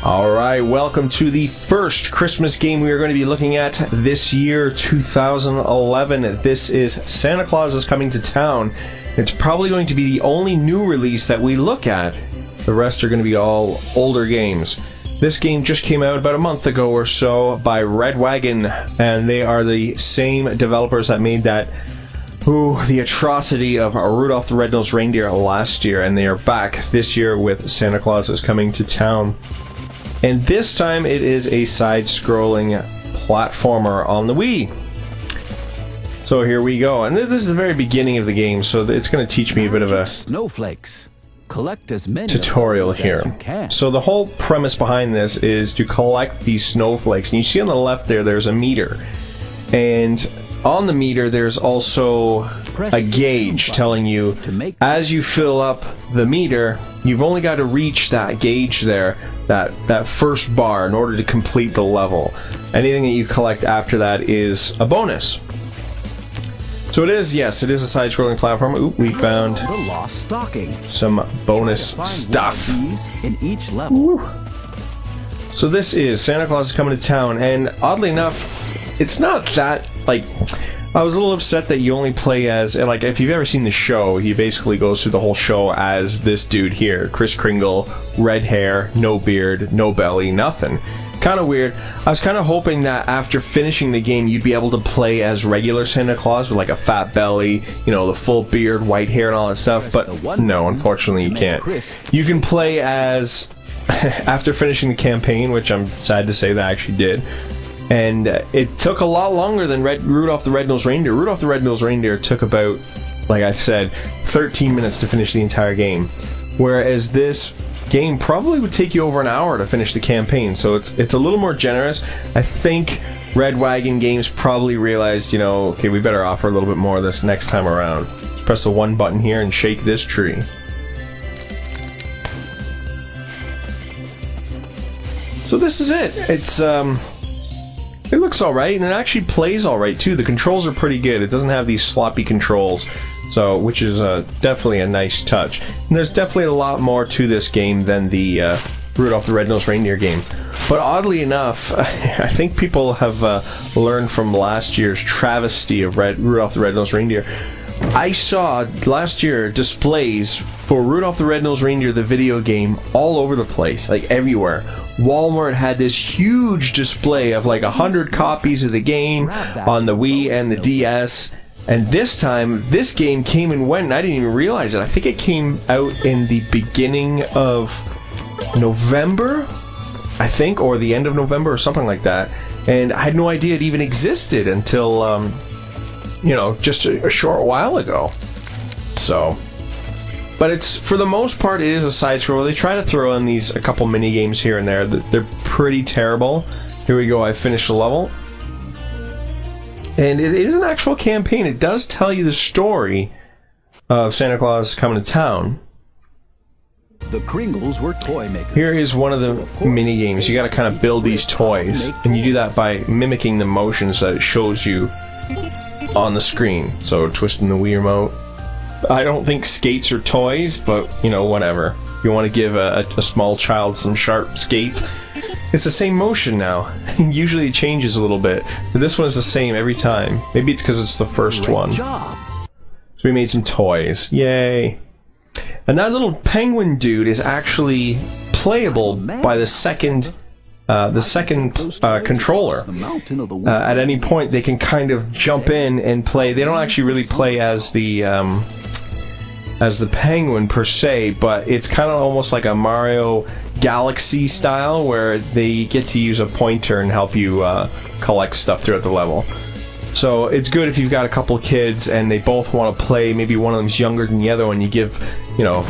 Alright, welcome to the first Christmas game we are going to be looking at this year, 2011. This is Santa Claus is Coming to Town. It's probably going to be the only new release that we look at. The rest are going to be all older games. This game just came out about a month ago or so by Red Wagon, and they are the same developers that made that the atrocity of Rudolph the Red-Nosed Reindeer last year, and they are back this year with Santa Claus is Coming to Town. And this time it is a side-scrolling platformer on the Wii. So here we go, and this is the very beginning of the game, so it's going to teach me a bit of a snowflakes. Collect as many tutorial here. So the whole premise behind this is to collect these snowflakes, and you see on the left there's a meter, and on the meter there's also a gauge telling you as you fill up the meter, you've only got to reach that gauge there, that first bar, in order to complete the level. Anything that you collect after that is a bonus. So it is a side-scrolling platform. Oop, we found the lost stocking. Some bonus stuff in each level. Woo. So this is Santa Claus is Coming to Town, and oddly enough, it's not that, like, I was a little upset that you only play as, like, if you've ever seen the show, he basically goes through the whole show as this dude here, Kris Kringle, red hair, no beard, no belly, nothing. Kind of weird. I was kind of hoping that after finishing the game, you'd be able to play as regular Santa Claus with, like, a fat belly, you know, the full beard, white hair, and all that stuff, but no, unfortunately you can't. You can play as, after finishing the campaign, which I'm sad to say that I actually did, and it took a lot longer than Rudolph the Red-Nosed Reindeer. Rudolph the Red-Nosed Reindeer took about, like I said, 13 minutes to finish the entire game. Whereas this game probably would take you over an hour to finish the campaign, so it's a little more generous. I think Red Wagon Games probably realized, you know, okay, we better offer a little bit more of this next time around. Just press the one button here and shake this tree. So this is it. It looks alright, and it actually plays alright too. The controls are pretty good. It doesn't have these sloppy controls, so which is definitely a nice touch. And there's definitely a lot more to this game than the Rudolph the Red-Nosed Reindeer game. But oddly enough, I think people have learned from last year's travesty of Rudolph the Red-Nosed Reindeer. I saw last year displays for Rudolph the Red-Nosed Reindeer, the video game, all over the place, like everywhere. Walmart had this huge display of like 100 copies of the game on the Wii and the DS. And this time, this game came and went, and I didn't even realize it. I think it came out in the beginning of November, I think, or the end of November or something like that. And I had no idea it even existed until, you know, just a short while ago. So, but it's, for the most part, it is a side scroller. They try to throw in a couple mini games here and there. They're pretty terrible. Here we go, I finished the level. And it is an actual campaign. It does tell you the story of Santa Claus coming to town. The Kringles were toy makers. Here is one of the mini games. You got to kind of build these toys, and you do that by mimicking the motions that it shows you on the screen. So twisting the Wii remote. I don't think skates are toys, but you know, whatever. If you want to give a small child some sharp skates, it's the same motion now. Usually it changes a little bit, but this one is the same every time. Maybe it's because it's the first one. So we made some toys. Yay! And that little penguin dude is actually playable by the second controller. At any point, they can kind of jump in and play. They don't actually really play as the penguin per se, but it's kind of almost like a Mario Galaxy style, where they get to use a pointer and help you collect stuff throughout the level. So it's good if you've got a couple kids and they both want to play. Maybe one of them's younger than the other one. You give, you know,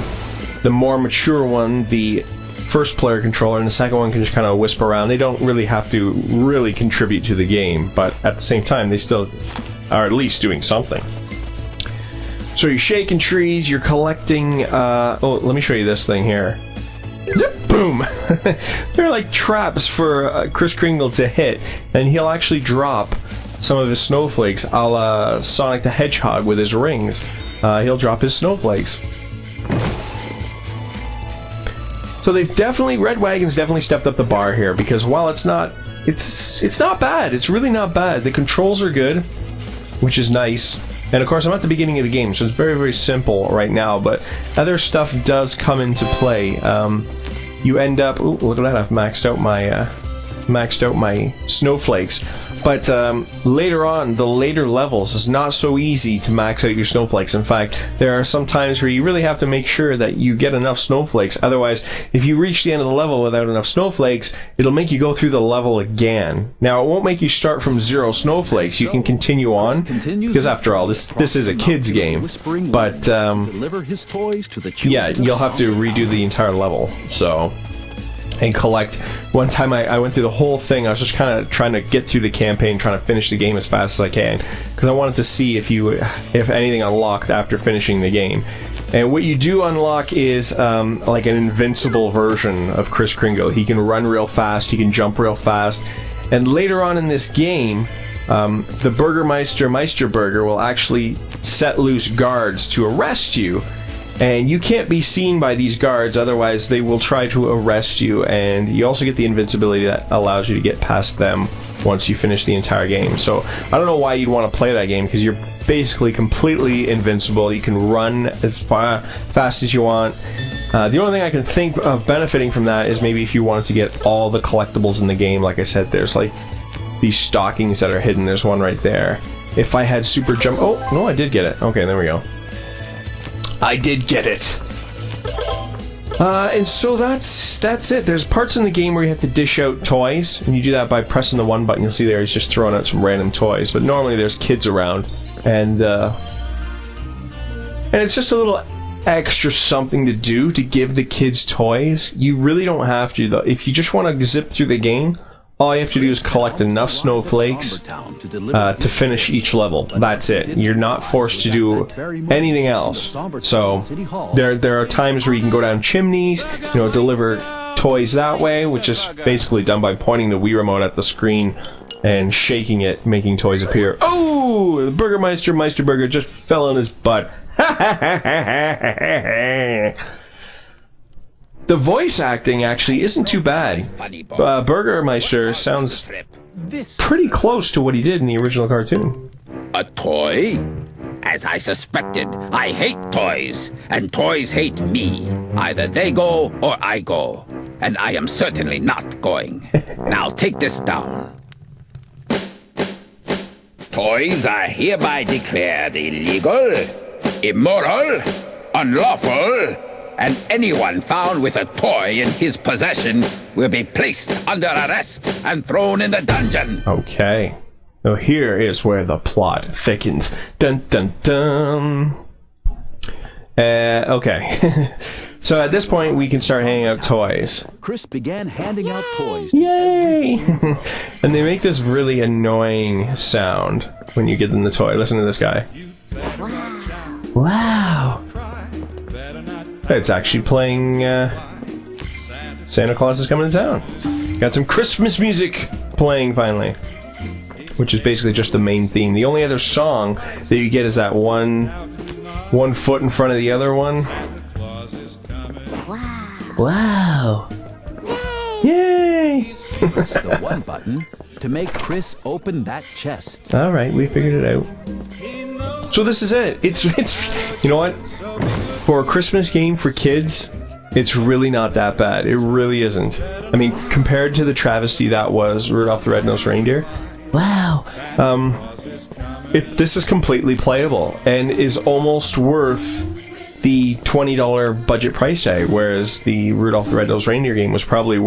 the more mature one the first player controller, and the second one can just kind of wisp around. They don't really have to really contribute to the game, but at the same time they still are at least doing something. So you're shaking trees, you're collecting, oh, let me show you this thing here. Zip, boom! They're like traps for Kris Kringle to hit, and he'll actually drop some of his snowflakes, a la Sonic the Hedgehog with his rings. He'll drop his snowflakes. So Red Wagon's definitely stepped up the bar here, because while it's not bad. It's really not bad. The controls are good, which is nice. And of course, I'm at the beginning of the game, so it's very, very simple right now, but other stuff does come into play. You end up... Ooh, look at that, I've maxed out my snowflakes. But later on, the later levels, it's not so easy to max out your snowflakes. In fact, there are some times where you really have to make sure that you get enough snowflakes. Otherwise, if you reach the end of the level without enough snowflakes, it'll make you go through the level again. Now, it won't make you start from 0 snowflakes. You can continue on, because after all, this is a kid's game. But, yeah, you'll have to redo the entire level, so... and collect. One time I went through the whole thing. I was just kind of trying to get through the campaign, trying to finish the game as fast as I can, because I wanted to see if anything unlocked after finishing the game. And what you do unlock is like an invincible version of Kris Kringle. He can run real fast, he can jump real fast, and later on in this game, the Meister Burger will actually set loose guards to arrest you. And you can't be seen by these guards, otherwise they will try to arrest you, and you also get the invincibility that allows you to get past them once you finish the entire game. So, I don't know why you'd want to play that game, because you're basically completely invincible. You can run as fast as you want. The only thing I can think of benefiting from that is maybe if you wanted to get all the collectibles in the game. Like I said, there's like these stockings that are hidden. There's one right there. If I had super jump... Oh, no, I did get it. Okay, there we go. I did get it. And so that's it. There's parts in the game where you have to dish out toys, and you do that by pressing the 1 button. You'll see there he's just throwing out some random toys, but normally there's kids around, and it's just a little extra something to do to give the kids toys. You really don't have to, though. If you just want to zip through the game, all you have to do is collect enough snowflakes to finish each level. That's it. You're not forced to do anything else. So there are times where you can go down chimneys, deliver toys that way, which is basically done by pointing the Wii remote at the screen and shaking it, making toys appear. Oh, the Meister Burger just fell on his butt. The voice acting actually isn't too bad. Burgermeister sounds pretty close to what he did in the original cartoon. A toy? As I suspected, I hate toys, and toys hate me. Either they go or I go, and I am certainly not going. Now take this down. Toys are hereby declared illegal, immoral, unlawful, and anyone found with a toy in his possession will be placed under arrest and thrown in the dungeon. Okay. Now here is where the plot thickens. Dun dun dun. Okay. So at this point we can start handing out toys. Kris began handing out toys. Yay! And they make this really annoying sound when you give them the toy. Listen to this guy. Wow. It's actually playing Santa Claus is Coming to Town. Got some Christmas music playing finally, which is basically just the main theme. The only other song that you get is that one foot in front of the other one. Wow. Yay! The 1 button to make Kris open that chest. Alright, we figured it out. So this is it. It's you know what? For a Christmas game for kids, it's really not that bad. It really isn't. I mean, compared to the travesty that was Rudolph the Red-Nosed Reindeer, wow. This is completely playable and is almost worth the $20 budget price tag, whereas the Rudolph the Red-Nosed Reindeer game was probably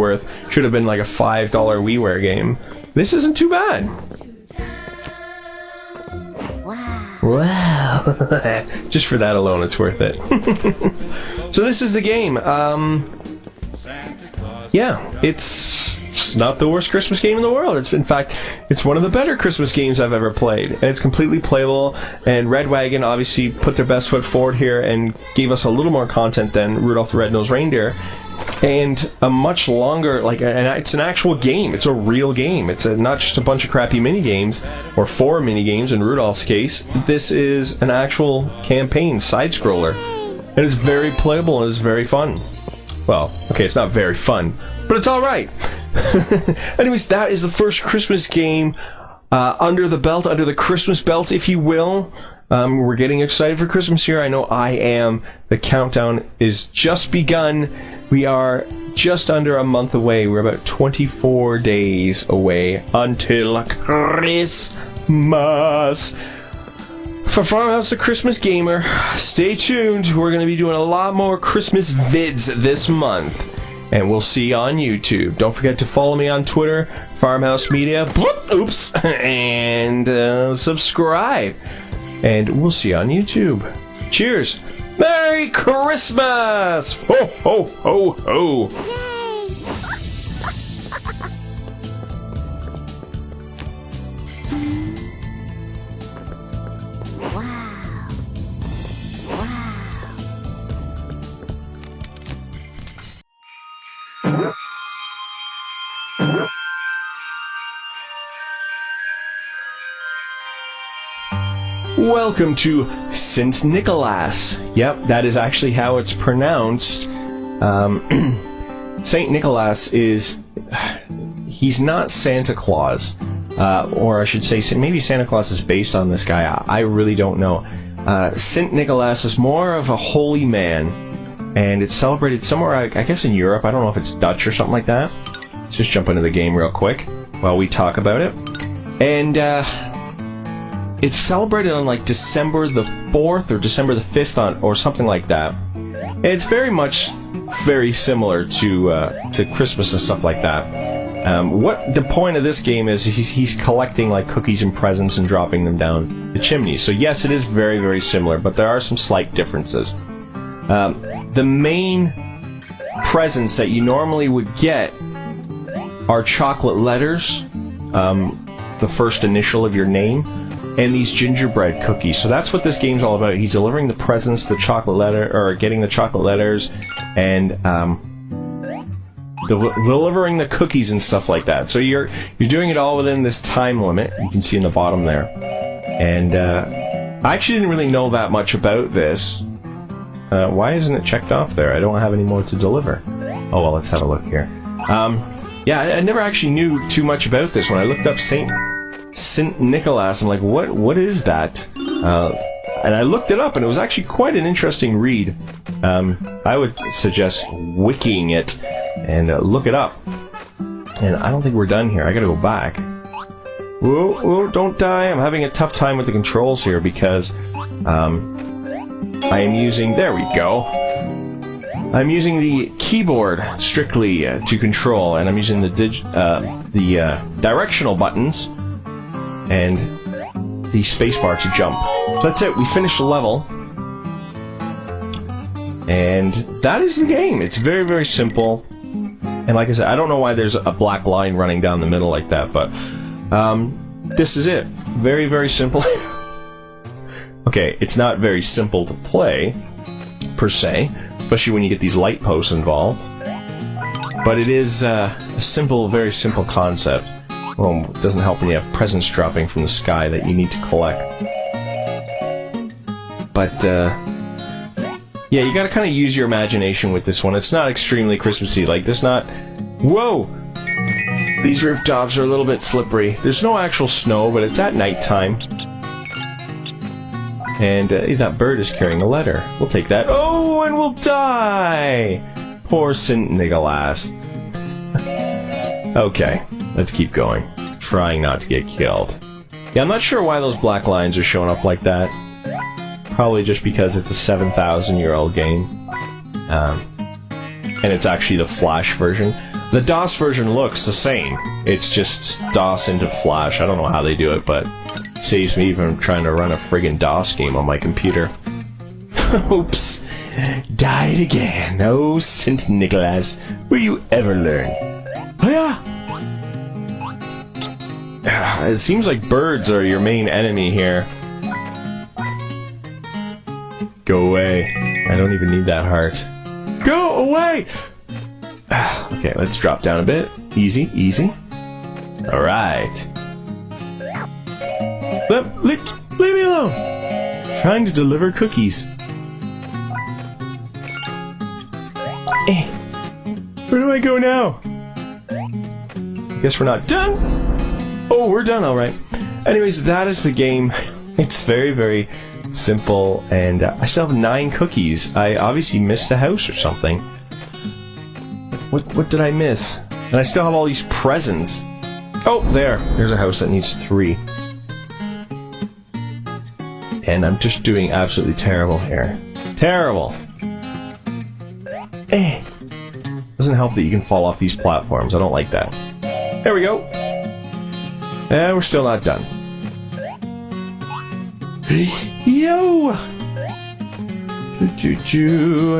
should have been like a $5 WiiWare game. This isn't too bad. Wow. Just for that alone, it's worth it. So this is the game. Yeah, it's not the worst Christmas game in the world. In fact, it's one of the better Christmas games I've ever played. And it's completely playable, and Red Wagon obviously put their best foot forward here and gave us a little more content than Rudolph the Red-Nosed Reindeer. and a much longer, like, and it's an actual game. It's a real game. It's not just a bunch of crappy mini games, or 4 mini games in Rudolph's case. This is an actual campaign side scroller. It is very playable and it's very fun. Well, okay, it's not very fun, but it's all right. Anyways, that is the first Christmas game under the belt, under the Christmas belt, if you will. We're getting excited for Christmas here. I know I am. The countdown is just begun. We are just under a month away. We're about 24 days away until Christmas. For Farmhouse the Christmas Gamer, stay tuned. We're going to be doing a lot more Christmas vids this month. And we'll see you on YouTube. Don't forget to follow me on Twitter, Farmhouse Media, oops, and subscribe. And we'll see you on YouTube. Cheers! Merry Christmas! Ho, ho, ho, ho! Welcome to Sint Nicolaas. Yep, that is actually how it's pronounced. Sint Nicolaas is... he's not Santa Claus. Or I should say, maybe Santa Claus is based on this guy. I really don't know. Sint Nicolaas is more of a holy man. And it's celebrated somewhere, I guess in Europe. I don't know if it's Dutch or something like that. Let's just jump into the game real quick while we talk about it. And, it's celebrated on like December the 4th or December the 5th or something like that. It's very much very similar to Christmas and stuff like that. What the point of this game is, he's collecting like cookies and presents and dropping them down the chimney. So yes, it is very, very similar, but there are some slight differences. The main presents that you normally would get are chocolate letters, the first initial of your name, and these gingerbread cookies. So that's what this game's all about. He's delivering the presents, the chocolate letter, or getting the chocolate letters, and delivering the cookies and stuff like that. So you're doing it all within this time limit. You can see in the bottom there. And I actually didn't really know that much about this. Why isn't it checked off there? I don't have any more to deliver. Oh well, let's have a look here. Yeah, I never actually knew too much about this. When I looked up Sint Nicolaas, I'm like, what is that? And I looked it up, and it was actually quite an interesting read. I would suggest wikiing it and look it up. And I don't think we're done here. I gotta go back. Whoa, whoa, don't die. I'm having a tough time with the controls here because I am using... There we go. I'm using the keyboard strictly to control, and I'm using the directional buttons and the spacebar to jump. So that's it. We finished the level. And that is the game. It's very, very simple. And like I said, I don't know why there's a black line running down the middle like that, but this is it. Very, very simple. Okay, it's not very simple to play, per se, especially when you get these light posts involved. But it is a simple, very simple concept. Well, it doesn't help when you have presents dropping from the sky that you need to collect. But, yeah, you gotta kind of use your imagination with this one. It's not extremely Christmassy. Like, there's not... Whoa! These rooftops are a little bit slippery. There's no actual snow, but it's at nighttime. And that bird is carrying a letter. We'll take that. Oh, and we'll die! Poor Sint Nicolaas. Okay, let's keep going. Trying not to get killed. Yeah, I'm not sure why those black lines are showing up like that. Probably just because it's a 7,000-year-old game. And it's actually the Flash version. The DOS version looks the same. It's just DOS into Flash. I don't know how they do it, but it saves me from trying to run a friggin' DOS game on my computer. Oops. Died again. Oh, Sint Nicolaas. Will you ever learn? Oh, yeah. It seems like birds are your main enemy here. Go away. I don't even need that heart. Go away! Okay, let's drop down a bit. Easy, easy. Alright. Leave me alone! Trying to deliver cookies. Where do I go now? I guess we're not done. Oh, we're done, alright. Anyways, that is the game. It's very, very simple, and I still have 9 cookies. I obviously missed a house or something. What did I miss? And I still have all these presents. Oh, there's a house that needs 3. And I'm just doing absolutely terrible here. Terrible! Doesn't help that you can fall off these platforms. I don't like that. There we go. And we're still not done. Yo!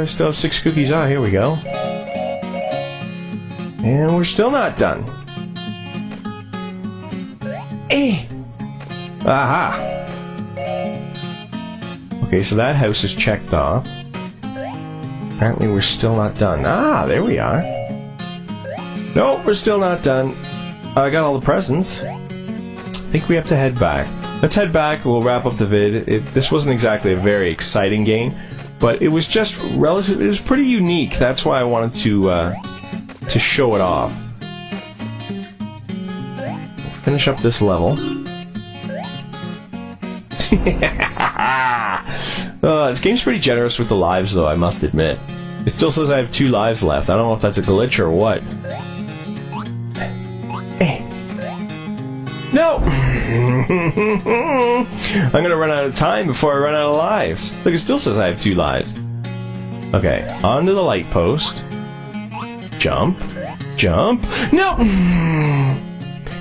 I still have 6 cookies. Ah, here we go. And we're still not done. Aha! Okay, so that house is checked off. Apparently we're still not done. Ah, there we are. Nope, we're still not done. I got all the presents. I think we have to head back. Let's head back, we'll wrap up the vid. This wasn't exactly a very exciting game, but it was just relative. It was pretty unique. That's why I wanted to show it off. Finish up this level. This game's pretty generous with the lives, though, I must admit. It still says I have 2 lives left. I don't know if that's a glitch or what. No! I'm gonna run out of time before I run out of lives. Look, it still says I have 2 lives. Okay, onto the light post. Jump. Jump. No!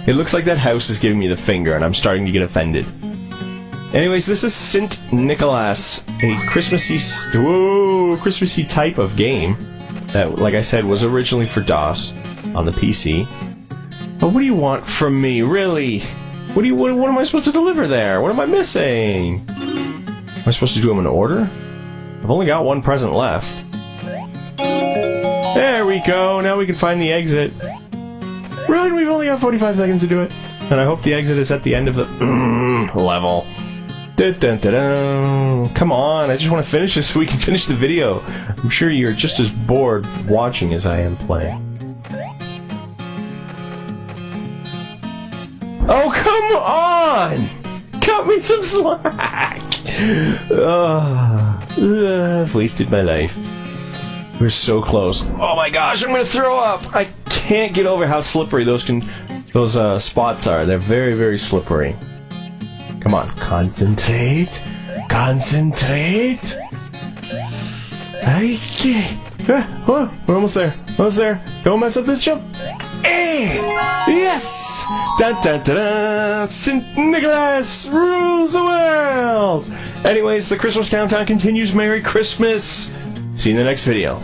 It looks like that house is giving me the finger, and I'm starting to get offended. Anyways, this is Sint Nicolaas, a Christmassy type of game that, like I said, was originally for DOS on the PC. But what do you want from me, really? What am I supposed to deliver there? What am I missing? Am I supposed to do them in order? I've only got 1 present left. There we go. Now we can find the exit. Run! We've only got 45 seconds to do it. And I hope the exit is at the end of the level. Dun, dun, dun, dun. Come on, I just want to finish this so we can finish the video. I'm sure you're just as bored watching as I am playing. Oh, come on! Cut me some slack! I've wasted my life. We're so close. Oh my gosh, I'm gonna throw up! I can't get over how slippery those spots are. They're very, very slippery. Come on, concentrate. Concentrate. Oh, we're almost there. Almost there. Don't mess up this jump. Yes! Dun, dun, dun, dun. Sint Nicolaas rules the world! Anyways, the Christmas countdown continues. Merry Christmas! See you in the next video.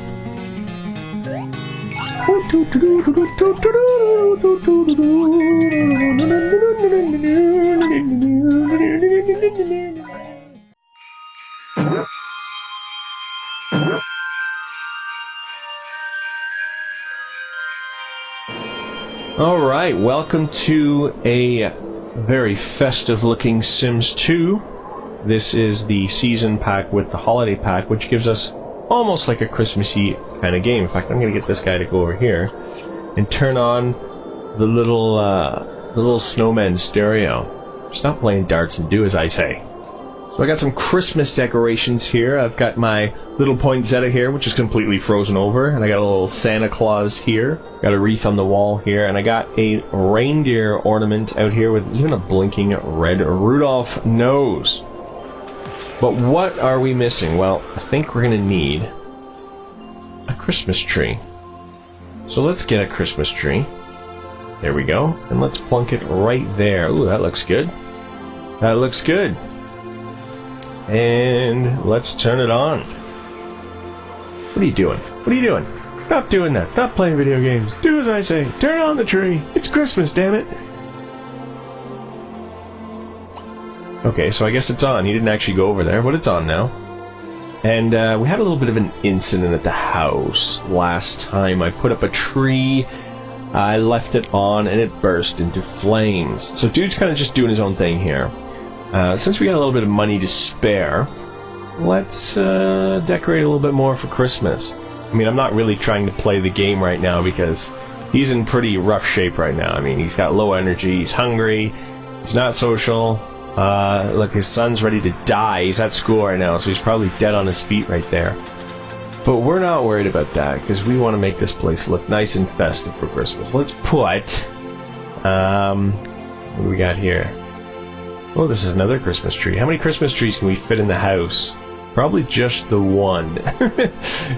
Alright, welcome to a very festive looking Sims 2. This is the season pack with the holiday pack, which gives us almost like a Christmassy kind of game. In fact, I'm going to get this guy to go over here and turn on the little Snowman stereo. Stop playing darts and do as I say. So I got some Christmas decorations here. I've got my little poinsettia here, which is completely frozen over, and I got a little Santa Claus here. Got a wreath on the wall here, and I got a reindeer ornament out here with even a blinking red Rudolph nose. But what are we missing? Well, I think we're going to need a Christmas tree. So let's get a Christmas tree. There we go. And let's plunk it right there. Ooh, that looks good. That looks good. And let's turn it on. What are you doing? What are you doing? Stop doing that. Stop playing video games. Do as I say. Turn on the tree. It's Christmas, damn it. Okay, so I guess it's on. He didn't actually go over there, but it's on now. And we had a little bit of an incident at the house last time. I put up a tree, I left it on, and it burst into flames. So dude's kind of just doing his own thing here. Since we got a little bit of money to spare, let's decorate a little bit more for Christmas. I mean, I'm not really trying to play the game right now because he's in pretty rough shape right now. I mean, he's got low energy, he's hungry, he's not social. Look, his son's ready to die. He's at school right now, so he's probably dead on his feet right there. But we're not worried about that, because we want to make this place look nice and festive for Christmas. Let's put... what do we got here? Oh, this is another Christmas tree. How many Christmas trees can we fit in the house? Probably just the one.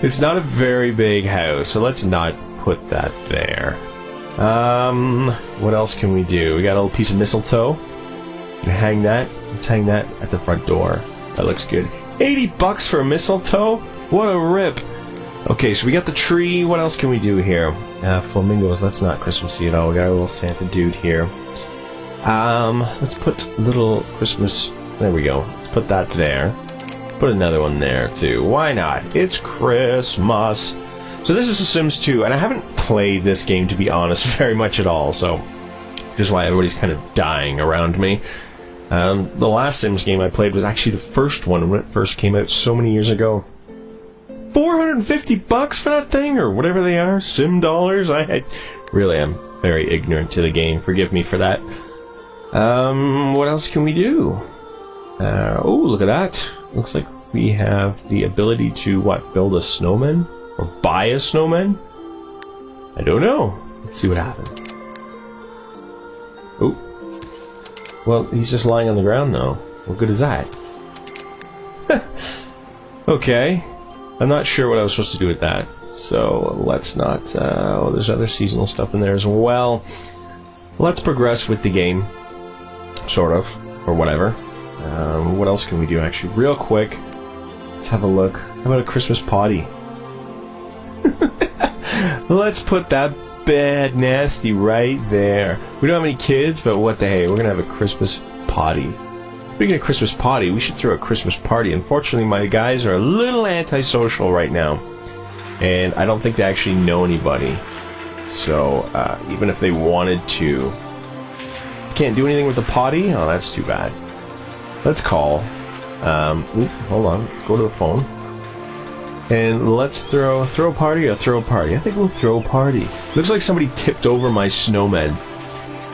It's not a very big house, so let's not put that there. What else can we do? We got a little piece of mistletoe. Hang that. Let's hang that at the front door. That looks good. $80 for mistletoe? What a rip. Okay, so we got the tree. What else can we do here? Flamingos. That's not Christmassy at all. We got a little Santa dude here. Let's put little Christmas... There we go. Let's put that there. Put another one there, too. Why not? It's Christmas. So this is The Sims 2, and I haven't played this game, to be honest, very much at all, so... Just why everybody's kind of dying around me. The last Sims game I played was actually the first one when it first came out so many years ago. $450 for that thing, or whatever they are, Sim dollars. I really am very ignorant to the game. Forgive me for that. What else can we do? Oh, look at that. Looks like we have the ability to, what, build a snowman? Or buy a snowman? I don't know. Let's see what happens. Oh. Well, he's just lying on the ground now. What good is that? Okay. I'm not sure what I was supposed to do with that. So, let's not... oh, there's other seasonal stuff in there as well. Let's progress with the game. Sort of. Or whatever. What else can we do, actually? Real quick. Let's have a look. How about a Christmas potty? Let's put that bad nasty right there. We don't have any kids, but what the hey, we're gonna have a Christmas potty. Speaking of Christmas potty, we should throw a Christmas party. Unfortunately, my guys are a little antisocial right now, and I don't think they actually know anybody. So even if they wanted to, can't do anything with the potty. Oh, that's too bad. Let's call. Hold on. Let's go to the phone. And let's throw a party or throw a party. I think we'll throw a party. Looks like somebody tipped over my snowman.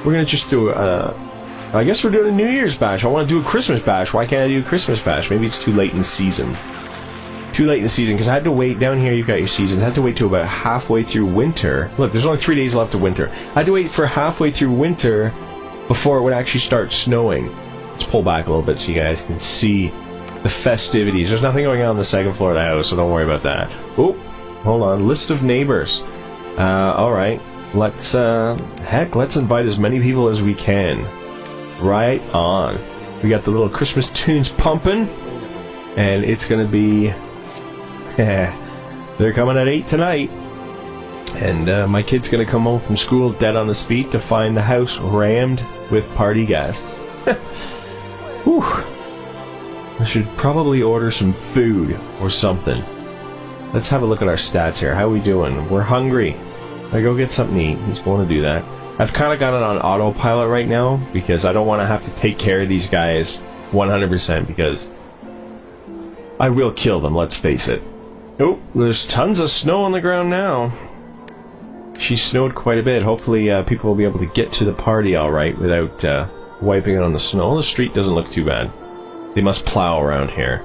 We're gonna just do I guess we're doing a New Year's bash. I want to do a Christmas bash. Why can't I do a Christmas bash? Maybe it's too late in the season. Too late in the season, because I had to wait. Down here you've got your season. I had to wait till about halfway through winter. Look, there's only 3 days left of winter. I had to wait for halfway through winter before it would actually start snowing. Let's pull back a little bit so you guys can see the festivities. There's nothing going on the second floor of the house, so don't worry about that. Oh, hold on. List of neighbors. Alright. Let's, heck, let's invite as many people as we can. Right on. We got the little Christmas tunes pumping, and it's gonna be... they're coming at 8 tonight. And my kid's gonna come home from school dead on his feet to find the house rammed with party guests. Whew. I should probably order some food or something. Let's have a look at our stats here. How are we doing? We're hungry. I go get something to eat. He's going to do that. I've kind of got it on autopilot right now because I don't want to have to take care of these guys 100% because I will kill them, let's face it. Oh, there's tons of snow on the ground now. She snowed quite a bit. Hopefully people will be able to get to the party alright without wiping it on the snow. The street doesn't look too bad. They must plow around here.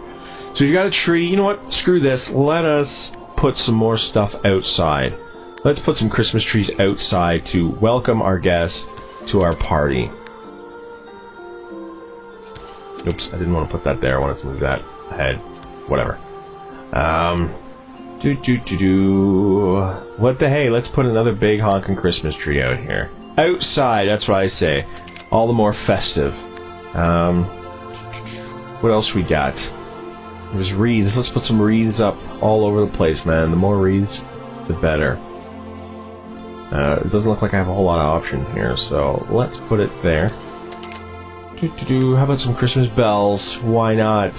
So you've got a tree. You know what? Screw this. Let us put some more stuff outside. Let's put some Christmas trees outside to welcome our guests to our party. Oops, I didn't want to put that there. I wanted to move that ahead. Whatever. What the hey? Let's put another big honking Christmas tree out here. Outside, that's what I say. All the more festive. What else we got? There's wreaths. Let's put some wreaths up all over the place, man. The more wreaths, the better. It doesn't look like I have a whole lot of option here, so let's put it there. How about some Christmas bells? Why not?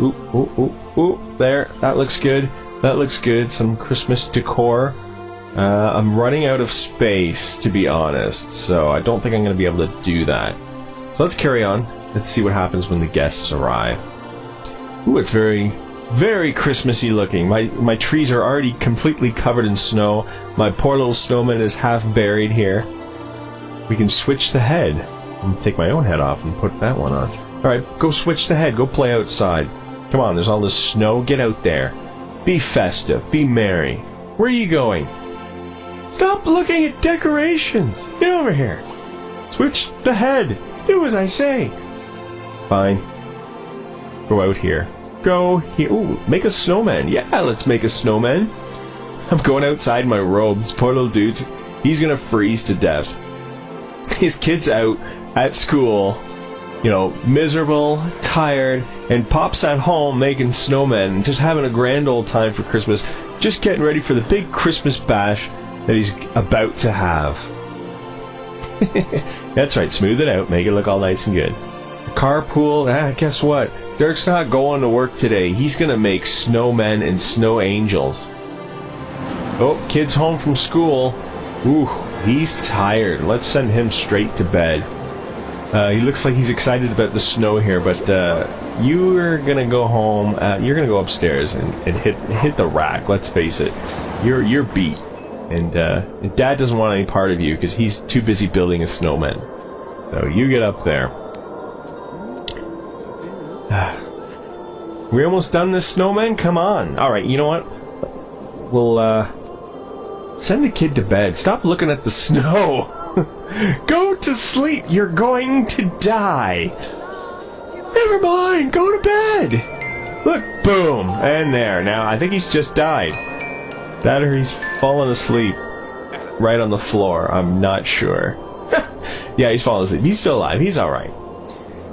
Ooh, ooh, ooh, ooh. There. That looks good. That looks good. Some Christmas decor. I'm running out of space, to be honest, so I don't think I'm going to be able to do that. So let's carry on. Let's see what happens when the guests arrive. Ooh, it's very, very Christmassy looking. My trees are already completely covered in snow. My poor little snowman is half buried here. We can switch the head. I'm going to take my own head off and put that one on. Alright, go switch the head. Go play outside. Come on, there's all this snow. Get out there. Be festive. Be merry. Where are you going? Stop looking at decorations! Get over here! Switch the head! Do as I say! Fine. Go out here. Go here. Ooh, make a snowman. Yeah, let's make a snowman. I'm going outside in my robe. This poor little dude, he's gonna freeze to death. His kid's out at school, you know, miserable, tired, and Pop's at home making snowmen, just having a grand old time for Christmas, just getting ready for the big Christmas bash that he's about to have. That's right, smooth it out, make it look all nice and good. Carpool, guess what? Dirk's not going to work today. He's gonna make snowmen and snow angels. Oh, kid's home from school. Ooh, he's tired. Let's send him straight to bed. He looks like he's excited about the snow here, but you're gonna go home. You're gonna go upstairs and hit the rack. Let's face it, you're beat. And Dad doesn't want any part of you because he's too busy building a snowman. So you get up there. We almost done this snowman? Come on. Alright, you know what? We'll send the kid to bed. Stop looking at the snow. Go to sleep. You're going to die. Never mind. Go to bed. Look, boom. And there. Now, I think he's just died. That or he's fallen asleep right on the floor. I'm not sure. Yeah, he's fallen asleep. He's still alive. He's alright.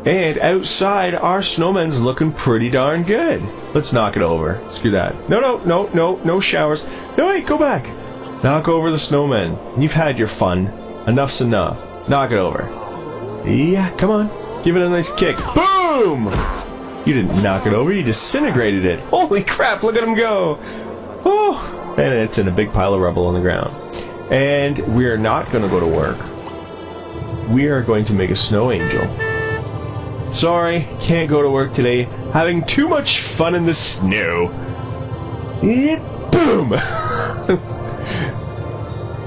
And outside, our snowman's looking pretty darn good. Let's knock it over. Screw that. No showers. No, wait, go back. Knock over the snowman. You've had your fun. Enough's enough. Knock it over. Yeah, come on. Give it a nice kick. Boom! You didn't knock it over, you disintegrated it. Holy crap, look at him go. Oh! And it's in a big pile of rubble on the ground. And we're not going to go to work. We are going to make a snow angel. Sorry, can't go to work today. Having too much fun in the snow. Boom!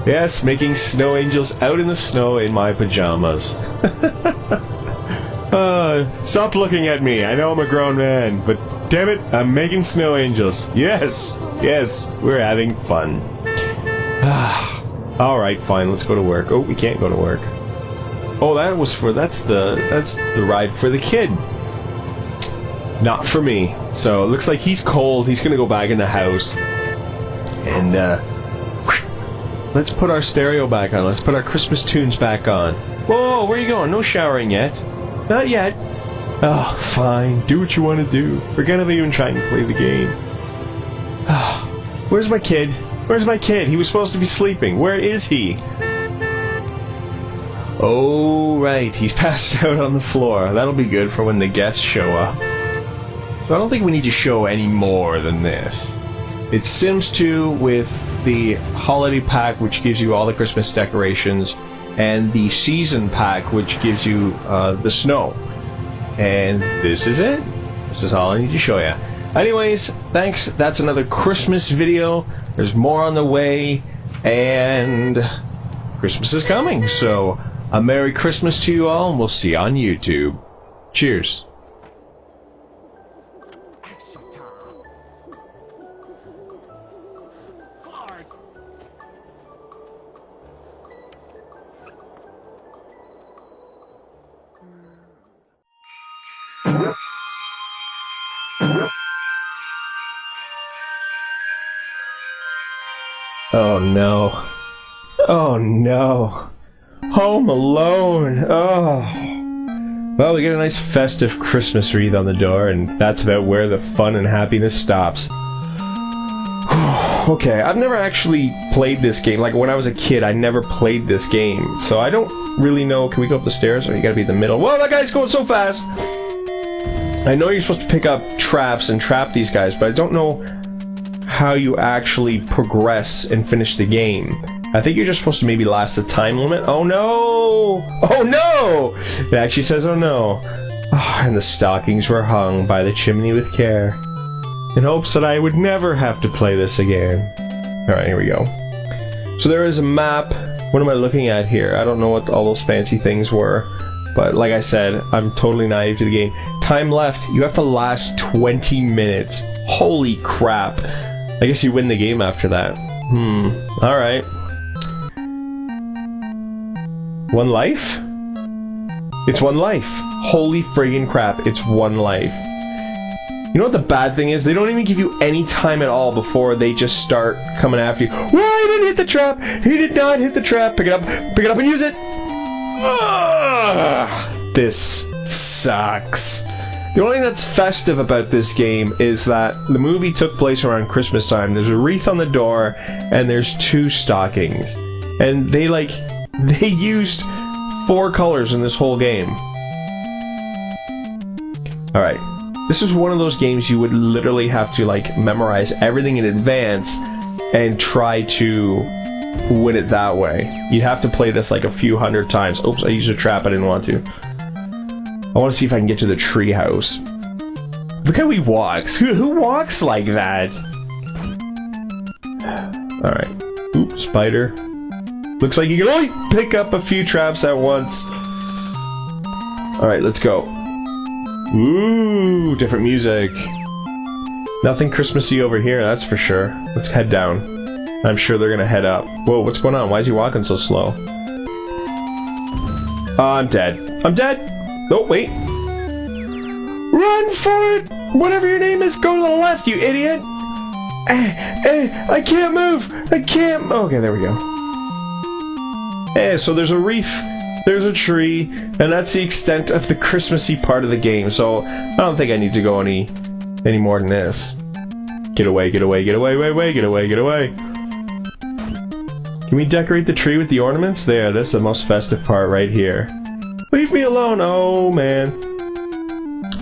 Yes, making snow angels out in the snow in my pajamas. Stop looking at me. I know I'm a grown man, but damn it, I'm making snow angels. Yes, we're having fun. Alright, fine, let's go to work. Oh, we can't go to work. Oh, that's the ride for the kid. Not for me. So it looks like he's cold. He's gonna go back in the house. And let's put our stereo back on. Let's put our Christmas tunes back on. Whoa, where are you going? No showering yet. Not yet. Oh, fine. Do what you want to do. Forget about even trying to play the game. Where's my kid? Where's my kid? He was supposed to be sleeping. Where is he? Oh, right. He's passed out on the floor. That'll be good for when the guests show up. So I don't think we need to show any more than this. It's Sims 2 with the holiday pack, which gives you all the Christmas decorations, and the season pack, which gives you the snow. And this is it. This is all I need to show you. Anyways, thanks. That's another Christmas video. There's more on the way, and Christmas is coming. So a Merry Christmas to you all, and we'll see you on YouTube. Cheers. Oh no. Oh no. Home Alone. Oh. Well, we get a nice festive Christmas wreath on the door, and that's about where the fun and happiness stops. Okay, I've never actually played this game. Like, when I was a kid, I never played this game. So I don't really know. Can we go up the stairs? Or you gotta be in the middle? Whoa, that guy's going so fast! I know you're supposed to pick up traps and trap these guys, but I don't know how you actually progress and finish the game. I think you're just supposed to maybe last the time limit. Oh no! Oh no! It actually says oh no. Oh, and the stockings were hung by the chimney with care, in hopes that I would never have to play this again. Alright, here we go. So there is a map. What am I looking at here? I don't know what all those fancy things were. But like I said, I'm totally naive to the game. Time left, you have to last 20 minutes. Holy crap. I guess you win the game after that. Alright. One life? It's one life. Holy friggin' crap, it's one life. You know what the bad thing is? They don't even give you any time at all before they just start coming after you. Whoa, he didn't hit the trap! He did not hit the trap! Pick it up and use it! Ugh, this sucks. The only thing that's festive about this game is that the movie took place around Christmas time. There's a wreath on the door, and there's 2 stockings. And they used 4 colors in this whole game. Alright. This is one of those games you would literally have to, memorize everything in advance and try to win it that way. You'd have to play this a few hundred times. Oops, I used a trap I didn't want to. I want to see if I can get to the tree house. Look how he walks. Who walks like that? Alright. Oops, spider. Looks like you can only pick up a few traps at once. Alright, let's go. Ooh, different music. Nothing Christmassy over here, that's for sure. Let's head down. I'm sure they're gonna head up. Whoa, what's going on? Why is he walking so slow? I'm dead. I'm dead! Oh, wait. Run for it! Whatever your name is, go to the left, you idiot! I can't move! I can't... Okay, there we go. So there's a wreath, there's a tree, and that's the extent of the Christmassy part of the game, so I don't think I need to go any more than this. Get away, get away, get away, get away, get away. Can we decorate the tree with the ornaments? There, that's the most festive part right here. Leave me alone! Oh, man.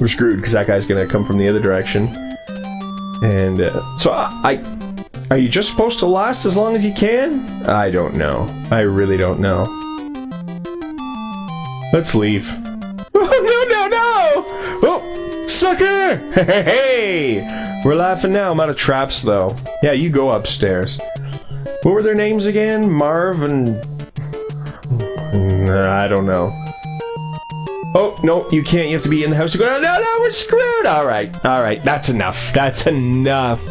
We're screwed, because that guy's gonna come from the other direction. And, so are you just supposed to last as long as you can? I don't know. I really don't know. Let's leave. Oh, no! Oh, sucker! Hey! We're laughing now. I'm out of traps, though. Yeah, you go upstairs. What were their names again? Marv and... I don't know. Oh, no, you can't. You have to be in the house to go. No, we're screwed! Alright, that's enough. That's enough.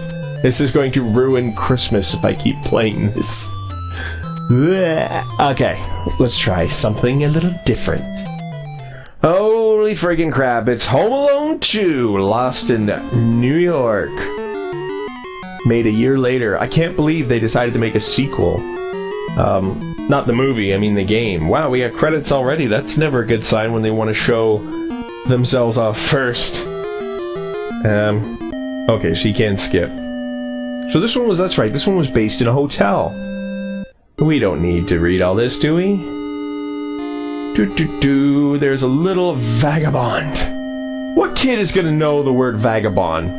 This is going to ruin Christmas if I keep playing this. Okay, let's try something a little different. Holy friggin' crap, it's Home Alone 2, Lost in New York. Made a year later. I can't believe they decided to make a sequel. Not the movie, I mean the game. Wow, we got credits already. That's never a good sign when they want to show themselves off first. Okay, so you can skip. So this one was, that's right, this one was based in a hotel. We don't need to read all this, do we? There's a little vagabond. What kid is gonna know the word vagabond?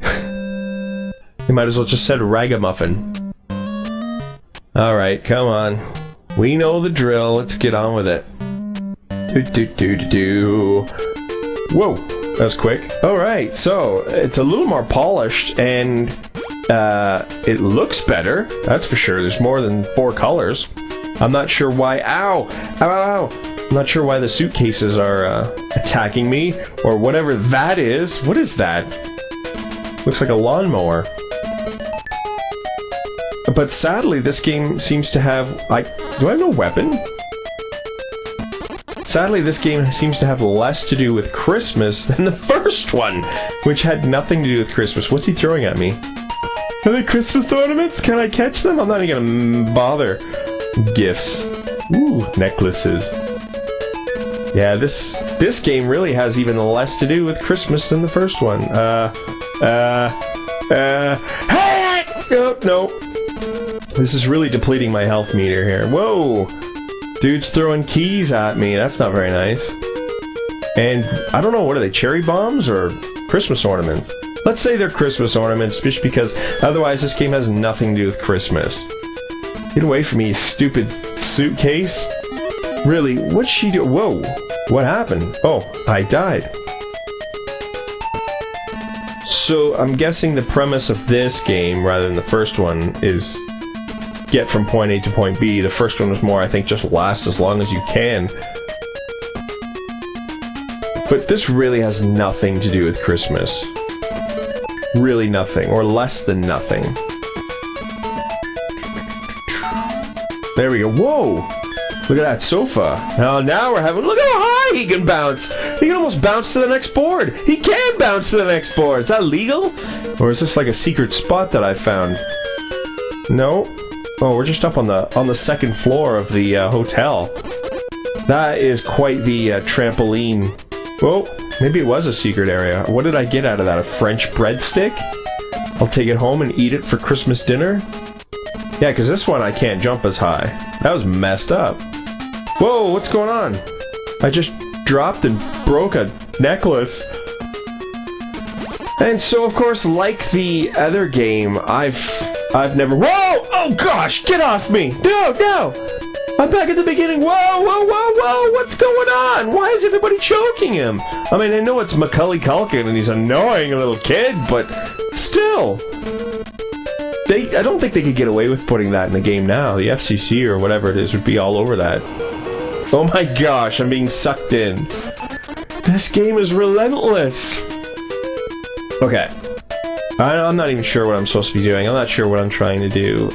They might as well just said ragamuffin. Alright, come on. We know the drill, let's get on with it. Whoa, that was quick. Alright, so, it's a little more polished, and it looks better, that's for sure. There's more than 4 colors. I'm not sure why... Ow! Ow, ow, ow! I'm not sure why the suitcases are attacking me, or whatever that is. What is that? Looks like a lawnmower. But sadly, this game seems to have... do I have no weapon? Sadly, this game seems to have less to do with Christmas than the first one, which had nothing to do with Christmas. What's he throwing at me? Are they Christmas ornaments? Can I catch them? I'm not even gonna bother. Gifts. Ooh, necklaces. Yeah, this game really has even less to do with Christmas than the first one. Hey! Oh, no. This is really depleting my health meter here. Whoa! Dude's throwing keys at me. That's not very nice. And I don't know, what are they, cherry bombs or Christmas ornaments? Let's say they're Christmas ornaments, just because otherwise this game has nothing to do with Christmas. Get away from me, you stupid suitcase. Really, what'd she do? Whoa, what happened? Oh, I died. So I'm guessing the premise of this game, rather than the first one, is get from point A to point B. The first one was more, I think, just last as long as you can. But this really has nothing to do with Christmas. Really nothing, or less than nothing. There we go. Whoa! Look at that sofa. Now we're having... Look how high he can bounce! He can almost bounce to the next board! He can bounce to the next board! Is that legal? Or is this like a secret spot that I found? No. Oh, we're just up on the second floor of the hotel. That is quite the trampoline. Whoa, maybe it was a secret area. What did I get out of that? A French breadstick? I'll take it home and eat it for Christmas dinner? Yeah, because this one I can't jump as high. That was messed up. Whoa, what's going on? I just dropped and broke a necklace. And so, of course, like the other game, I've never... Whoa! Oh gosh, get off me! No! I'm back at the beginning. Whoa! What's going on? Why is everybody choking him? I mean, I know it's Macaulay Culkin and he's annoying a little kid, but still. I don't think they could get away with putting that in the game now. The FCC or whatever it is would be all over that. Oh my gosh, I'm being sucked in. This game is relentless. Okay. I'm not even sure what I'm supposed to be doing. I'm not sure what I'm trying to do.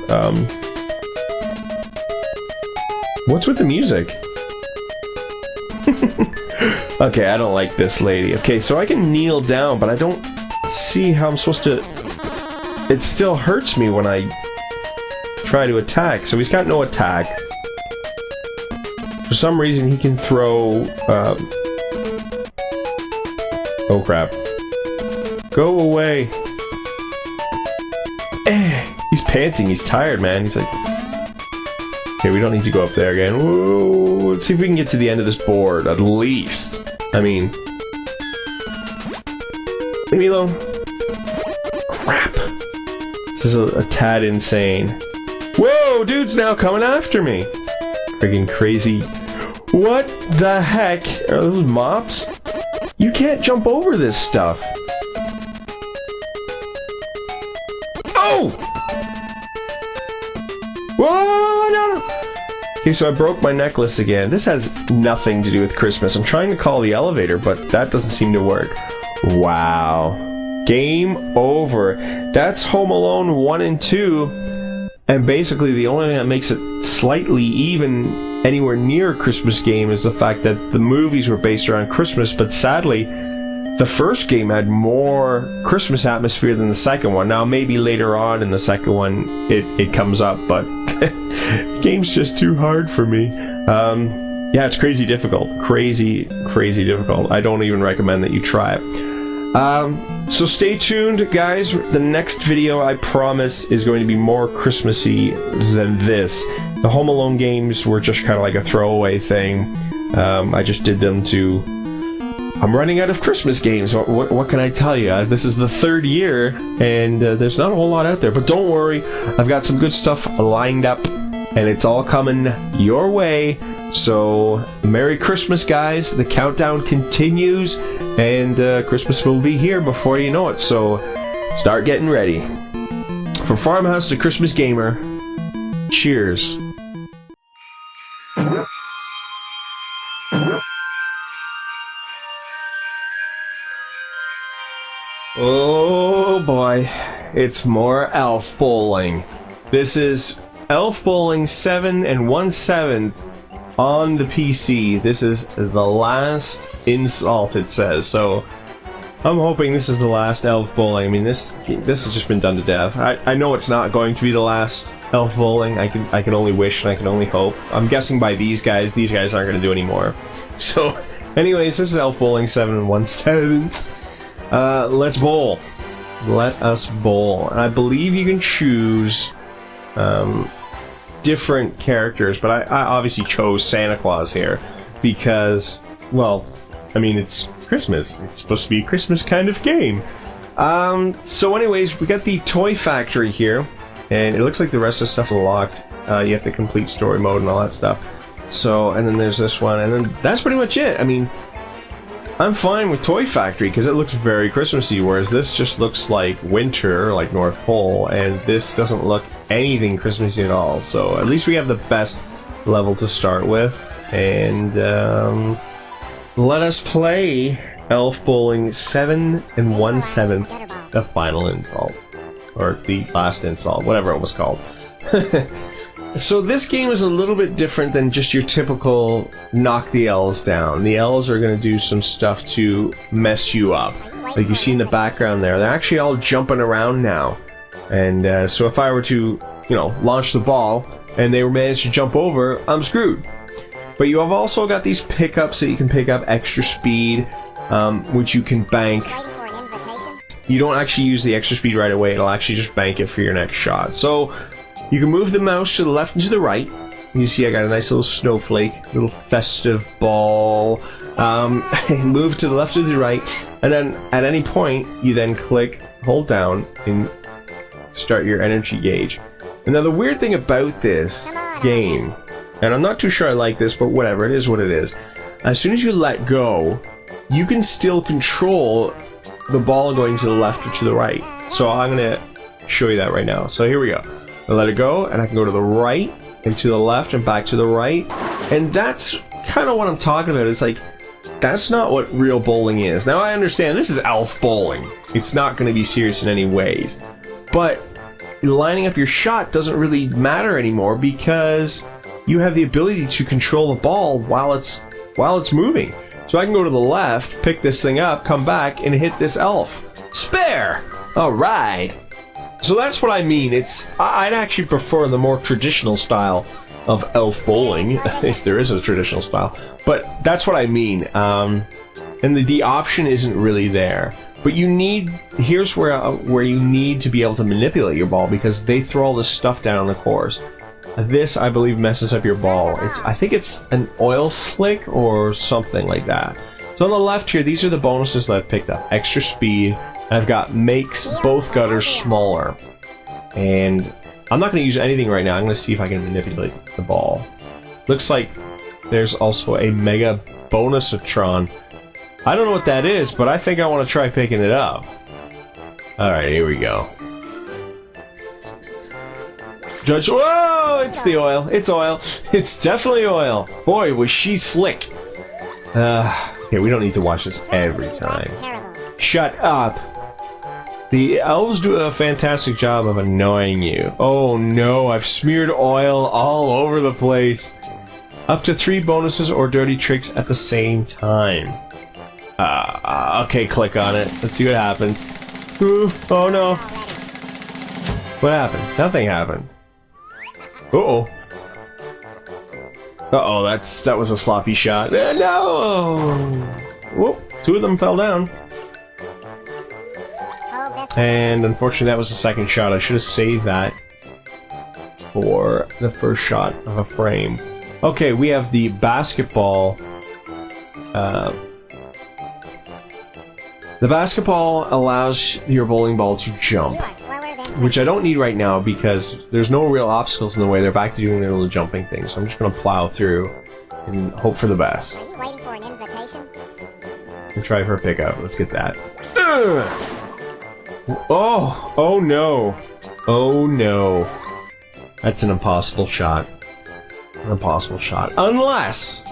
What's with the music? Okay, I don't like this lady. Okay, so I can kneel down, but I don't see how I'm supposed to... It still hurts me when I try to attack. So he's got no attack. For some reason, he can throw... Oh, crap. Go away. He's panting. He's tired, man. He's like... Okay, we don't need to go up there again. Whoa, let's see if we can get to the end of this board, at least. I mean... Leave me alone. Crap. This is a tad insane. Whoa, dude's now coming after me. Friggin' crazy. What the heck? Are those mops? You can't jump over this stuff. Oh! Whoa, no! Okay, so I broke my necklace again. This has nothing to do with Christmas. I'm trying to call the elevator, but that doesn't seem to work. Wow. Game over. That's Home Alone 1 and 2. And basically, the only thing that makes it slightly even anywhere near a Christmas game is the fact that the movies were based around Christmas, but sadly, the first game had more Christmas atmosphere than the second one. Now, maybe later on in the second one, it comes up, but the game's just too hard for me. Yeah, it's crazy difficult. Crazy difficult. I don't even recommend that you try it. So stay tuned, guys. The next video, I promise, is going to be more Christmassy than this. The Home Alone games were just kind of like a throwaway thing. I just did them to... I'm running out of Christmas games. What can I tell you? This is the third year, and there's not a whole lot out there. But don't worry, I've got some good stuff lined up, and it's all coming your way. So, Merry Christmas, guys. The countdown continues, and Christmas will be here before you know it. So, start getting ready. From Farmhouse to Christmas Gamer, cheers. Oh boy, it's more Elf Bowling. This is Elf Bowling 7 1/7 on the PC. This is the last insult, it says. So I'm hoping this is the last Elf Bowling. I mean, this has just been done to death. I know it's not going to be the last Elf Bowling. I can only wish and I can only hope. I'm guessing by these guys aren't going to do any more. So, anyways, this is Elf Bowling 7 1/7. Let's bowl. Let us bowl. And I believe you can choose different characters, but I obviously chose Santa Claus here because, well, I mean, it's Christmas. It's supposed to be a Christmas kind of game. So anyways, we got the toy factory here, and it looks like the rest of the stuff is locked. You have to complete story mode and all that stuff. So, and then there's this one, and then that's pretty much it. I mean, I'm fine with Toy Factory because it looks very Christmassy, whereas this just looks like winter, like North Pole, and this doesn't look anything Christmassy at all. So at least we have the best level to start with, and let us play Elf Bowling 7 1/7, the final install, or the last install, whatever it was called. So this game is a little bit different than just your typical knock the elves down. The elves are going to do some stuff to mess you up. Like you see in the background there, they're actually all jumping around now. And so if I were to, you know, launch the ball and they managed to jump over, I'm screwed. But you have also got these pickups that you can pick up extra speed, which you can bank. You don't actually use the extra speed right away, it'll actually just bank it for your next shot. So you can move the mouse to the left and to the right. You see I got a nice little snowflake, little festive ball. Move to the left or the right, and then at any point you then click, hold down, and start your energy gauge. And now the weird thing about this game, and I'm not too sure I like this, but whatever, it is what it is. As soon as you let go, you can still control the ball going to the left or to the right. So I'm going to show you that right now. So here we go. I let it go, and I can go to the right, and to the left, and back to the right. And that's kind of what I'm talking about. It's like, that's not what real bowling is. Now I understand this is elf bowling. It's not going to be serious in any ways. But lining up your shot doesn't really matter anymore because you have the ability to control the ball while it's moving. So I can go to the left, pick this thing up, come back, and hit this elf. Spare! Alright. So that's what I mean. I'd actually prefer the more traditional style of elf bowling, if there is a traditional style. But that's what I mean. And the option isn't really there. But here's where you need to be able to manipulate your ball, because they throw all this stuff down the course. This, I believe, messes up your ball. I think it's an oil slick or something like that. So on the left here, these are the bonuses that I've picked up. Extra speed. I've got makes both gutters smaller. And I'm not going to use anything right now. I'm going to see if I can manipulate the ball. Looks like there's also a mega bonusatron. I don't know what that is, but I think I want to try picking it up. Alright, here we go. Judge, whoa! It's the oil. It's oil. It's definitely oil. Boy, was she slick. Okay, we don't need to watch this every time. Shut up. The elves do a fantastic job of annoying you. Oh no, I've smeared oil all over the place. Up to 3 bonuses or dirty tricks at the same time. Okay, click on it. Let's see what happens. Ooh, oh no. What happened? Nothing happened. Uh-oh. Uh-oh, that was a sloppy shot. No! Whoop, 2 of them fell down. And unfortunately that was the second shot. I should have saved that for the first shot of a frame. Okay, we have the basketball. The basketball allows your bowling ball to jump, which I don't need right now because there's no real obstacles in the way. They're back to doing their little jumping thing, so I'm just going to plow through and hope for the best. Are you waiting for an invitation? And try for a pickup. Let's get that. Oh! Oh no! Oh no! That's an impossible shot. An impossible shot. Unless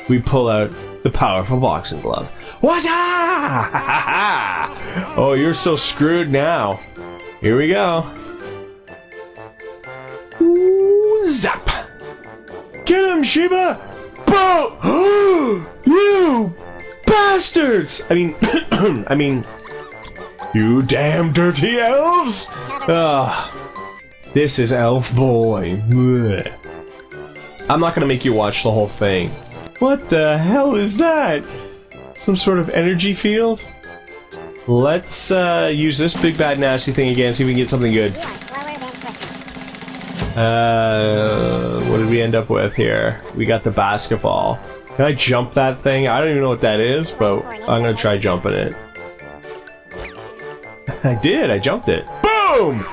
we pull out the powerful boxing gloves. What's Oh, you're so screwed now. Here we go. Ooh, zap! Get him, Sheba! Bro! You bastards! I mean, you damn dirty elves! This is elf bowling. Blech. I'm not gonna make you watch the whole thing. What the hell is that? Some sort of energy field? Let's use this big bad nasty thing again, see if we can get something good. What did we end up with here? We got the basketball. Can I jump that thing? I don't even know what that is, but I'm gonna try jumping it. I did, I jumped it. Boom!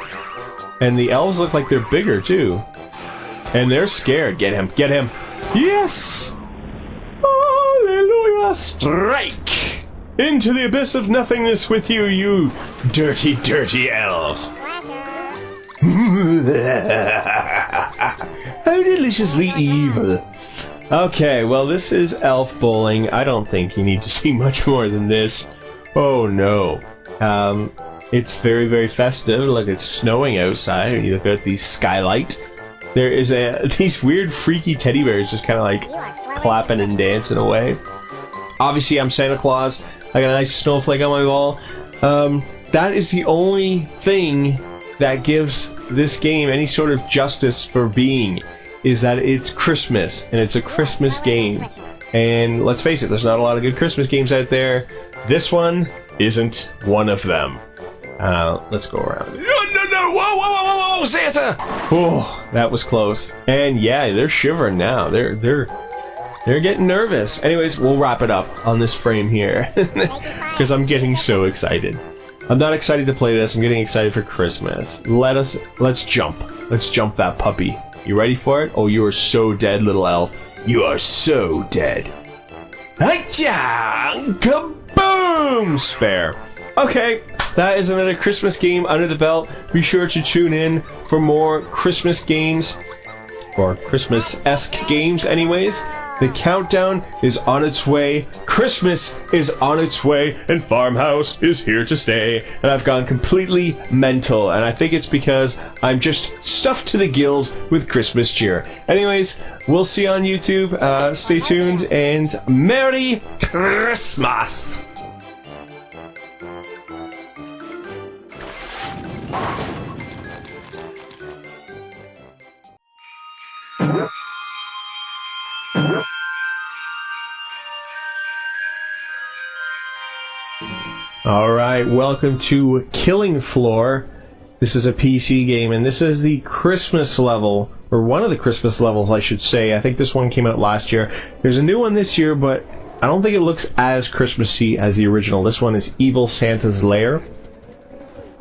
And the elves look like they're bigger, too. And they're scared. Get him, get him. Yes! Hallelujah! Strike! Into the abyss of nothingness with you, you dirty, dirty elves. How deliciously evil. Okay, well, this is elf bowling. I don't think you need to see much more than this. Oh, no. It's very, very festive. Look, it's snowing outside. You look at the skylight. There is these weird, freaky teddy bears just kind of like clapping and dancing away. Obviously, I'm Santa Claus. I got a nice snowflake on my wall. That is the only thing that gives this game any sort of justice for being, is that it's Christmas, and it's a Christmas game. And let's face it, there's not a lot of good Christmas games out there. This one isn't one of them. Let's go around. No, whoa, Santa! Oh, that was close. And yeah, they're shivering now. They're getting nervous. Anyways, we'll wrap it up on this frame here, because I'm getting so excited. I'm not excited to play this. I'm getting excited for Christmas. Let's jump. Let's jump that puppy. You ready for it? Oh, you are so dead, little elf. You are so dead. Hi-ya! Kaboom! Spare. Okay, that is another Christmas game under the belt. Be sure to tune in for more Christmas games, or Christmas-esque games anyways. The countdown is on its way, Christmas is on its way, and Farmhouse is here to stay. And I've gone completely mental, and I think it's because I'm just stuffed to the gills with Christmas cheer. Anyways, we'll see you on YouTube. Stay tuned, and Merry Christmas! Alright, welcome to Killing Floor. This is a PC game, and this is the Christmas level, or one of the Christmas levels, I should say. I think this one came out last year. There's a new one this year, but I don't think it looks as Christmassy as the original. This one is Evil Santa's Lair.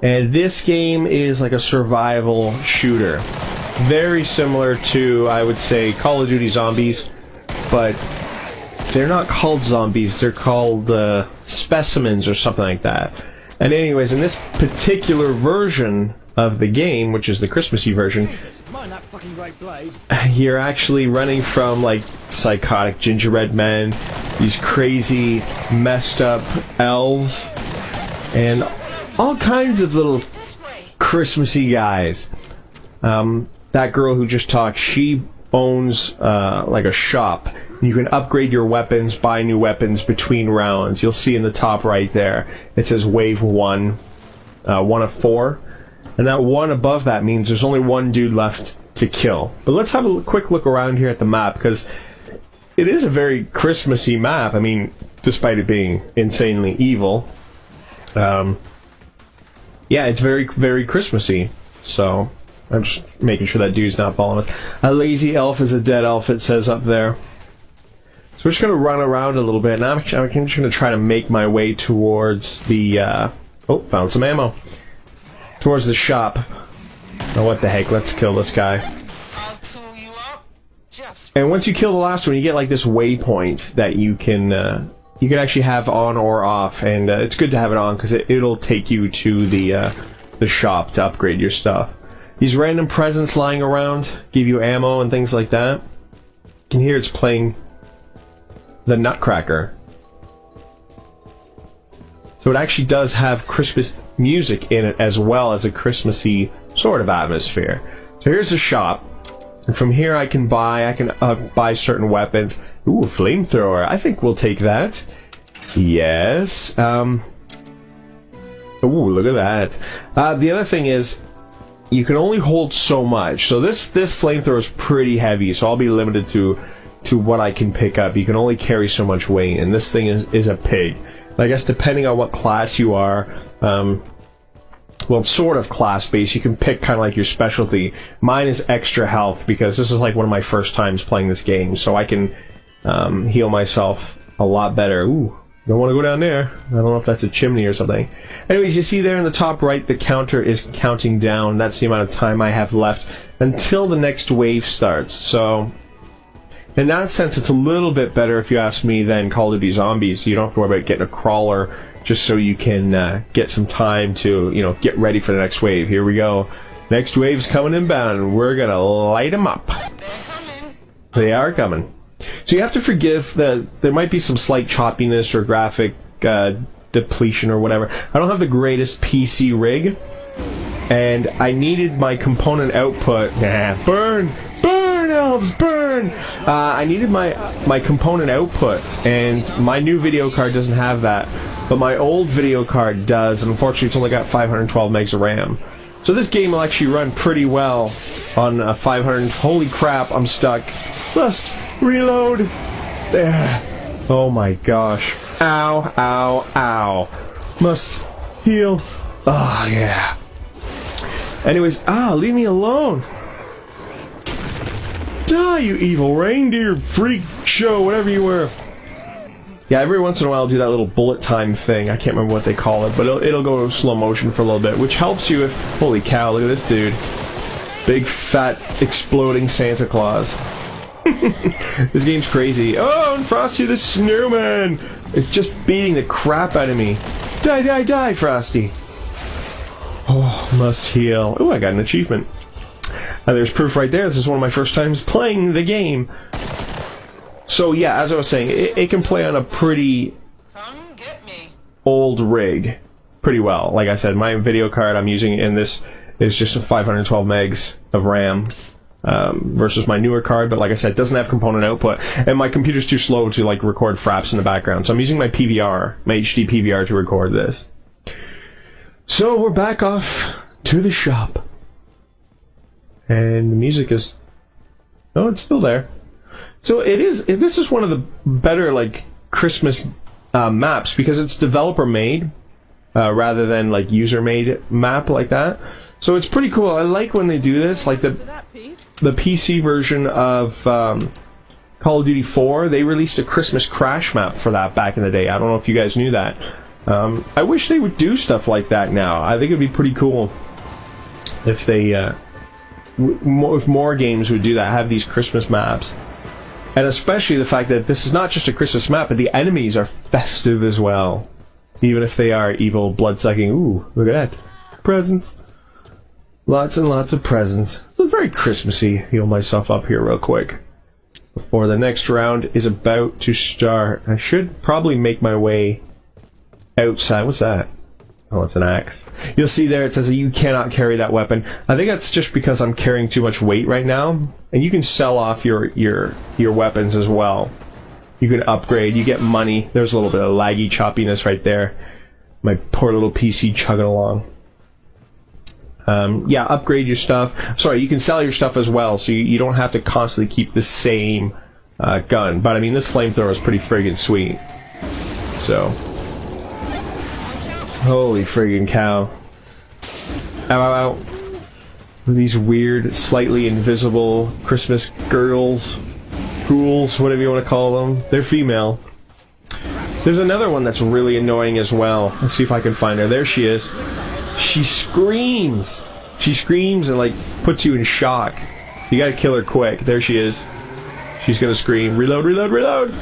And this game is like a survival shooter. Very similar to, I would say, Call of Duty Zombies, but they're not called zombies, they're called specimens or something like that. And anyways, in this particular version of the game, which is the Christmassy version, you're actually running from like psychotic gingerbread men, these crazy messed up elves, and all kinds of little Christmassy guys. That girl who just talked, she owns like a shop. You can upgrade your weapons, buy new weapons between rounds. You'll see in the top right there, it says Wave 1, 1 of 4. And that 1 above that means there's only one dude left to kill. But let's have a quick look around here at the map, because it is a very Christmassy map. I mean, despite it being insanely evil. Yeah, it's very, very Christmassy. So I'm just making sure that dude's not following us. A lazy elf is a dead elf, it says up there. So we're just going to run around a little bit, and I'm just going to try to make my way towards the, oh, found some ammo. Towards the shop. Oh, what the heck, let's kill this guy. And once you kill the last one, you get like this waypoint that you can actually have on or off, and it's good to have it on, because it'll take you to the shop to upgrade your stuff. These random presents lying around give you ammo and things like that. And here it's playing the Nutcracker. So it actually does have Christmas music in it as well as a Christmassy sort of atmosphere. So here's the shop. And from here I can buy certain weapons. Ooh, a flamethrower. I think we'll take that. Yes. Ooh, look at that. The other thing is, you can only hold so much. So this flamethrower is pretty heavy, so I'll be limited to what I can pick up. You can only carry so much weight, and this thing is a pig. I guess depending on what class you are, well, sort of class-based, you can pick kind of like your specialty. Mine is extra health, because this is like one of my first times playing this game, so I can heal myself a lot better. Ooh, don't want to go down there. I don't know if that's a chimney or something. Anyways, you see there in the top right, the counter is counting down. That's the amount of time I have left until the next wave starts. So, in that sense, it's a little bit better, if you ask me, than Call of Duty Zombies. You don't have to worry about getting a crawler just so you can get some time to, you know, get ready for the next wave. Here we go. Next wave's coming inbound, and we're gonna light them up. They are coming. So you have to forgive that there might be some slight choppiness or graphic depletion or whatever. I don't have the greatest PC rig, and I needed my component output. Burn! Burn, elves, burn! I needed my component output, and my new video card doesn't have that, but my old video card does, and unfortunately it's only got 512 megs of RAM. So this game will actually run pretty well on a 500... Holy crap, I'm stuck. Must reload. There. Oh my gosh. Ow, ow, ow. Must heal. Oh, yeah. Anyways, leave me alone. Die, you evil reindeer freak show, whatever you were. Yeah, every once in a while I'll do that little bullet time thing. I can't remember what they call it, but it'll go slow motion for a little bit, which helps you if... Holy cow, look at this dude. Big, fat, exploding Santa Claus. This game's crazy. Oh, and Frosty the Snowman! It's just beating the crap out of me. Die, die, die, Frosty! Oh, must heal. Oh, I got an achievement. There's proof right there. This is one of my first times playing the game. So yeah, as I was saying, it can play on a pretty old rig pretty well. Like I said, my video card I'm using in this is just a 512 megs of RAM versus my newer card, but like I said, it doesn't have component output, and my computer's too slow to like record fraps in the background, so I'm using my PVR, my HD PVR, to record this. So we're back off to the shop, and the music is... Oh, it's still there. So this is one of the better like Christmas maps because it's developer made rather than like user made map like that. So it's pretty cool. I like when they do this. Like the PC version of Call of Duty 4, they released a Christmas Crash map for that back in the day. I don't know if you guys knew that. I wish they would do stuff like that now. I think it'd be pretty cool if they if more games would do that. Have these Christmas maps. And especially the fact that this is not just a Christmas map, but the enemies are festive as well. Even if they are evil, blood-sucking. Ooh, look at that. Presents. Lots and lots of presents. So very Christmassy. Heal myself up here real quick before the next round is about to start. I should probably make my way outside. What's that? Oh, it's an axe. You'll see there it says that you cannot carry that weapon. I think that's just because I'm carrying too much weight right now. And you can sell off your weapons as well. You can upgrade, you get money. There's a little bit of laggy choppiness right there. My poor little PC chugging along. Yeah, upgrade your stuff. Sorry, you can sell your stuff as well, so you don't have to constantly keep the same gun. But I mean, this flamethrower is pretty friggin' sweet. So... Holy friggin' cow. Ow, ow, ow. These weird, slightly invisible Christmas girls, ghouls, whatever you want to call them. They're female. There's another one that's really annoying as well. Let's see if I can find her. There she is. She screams. She screams and, like, puts you in shock. You gotta kill her quick. There she is. She's gonna scream. Reload, reload, reload!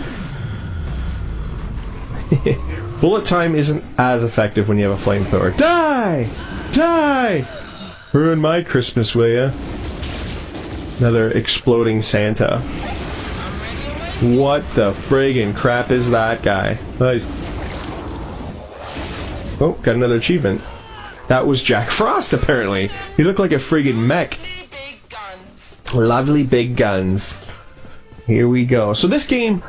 Bullet time isn't as effective when you have a flamethrower. Die! Die! Ruin my Christmas, will ya? Another exploding Santa. What the friggin' crap is that guy? Nice. Oh, got another achievement. That was Jack Frost, apparently. He looked like a friggin' mech. Lovely big guns. Here we go. So this game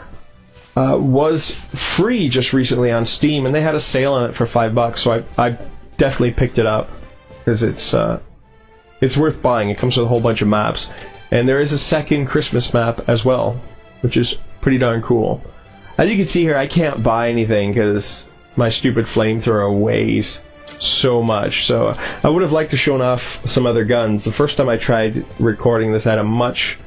was free just recently on Steam, and they had a sale on it for $5, so I definitely picked it up because it's worth buying. It comes with a whole bunch of maps, and there is a second Christmas map as well, which is pretty darn cool. As you can see here, I can't buy anything because my stupid flamethrower weighs so much, so I would have liked to show off some other guns. The first time I tried recording this, I had a much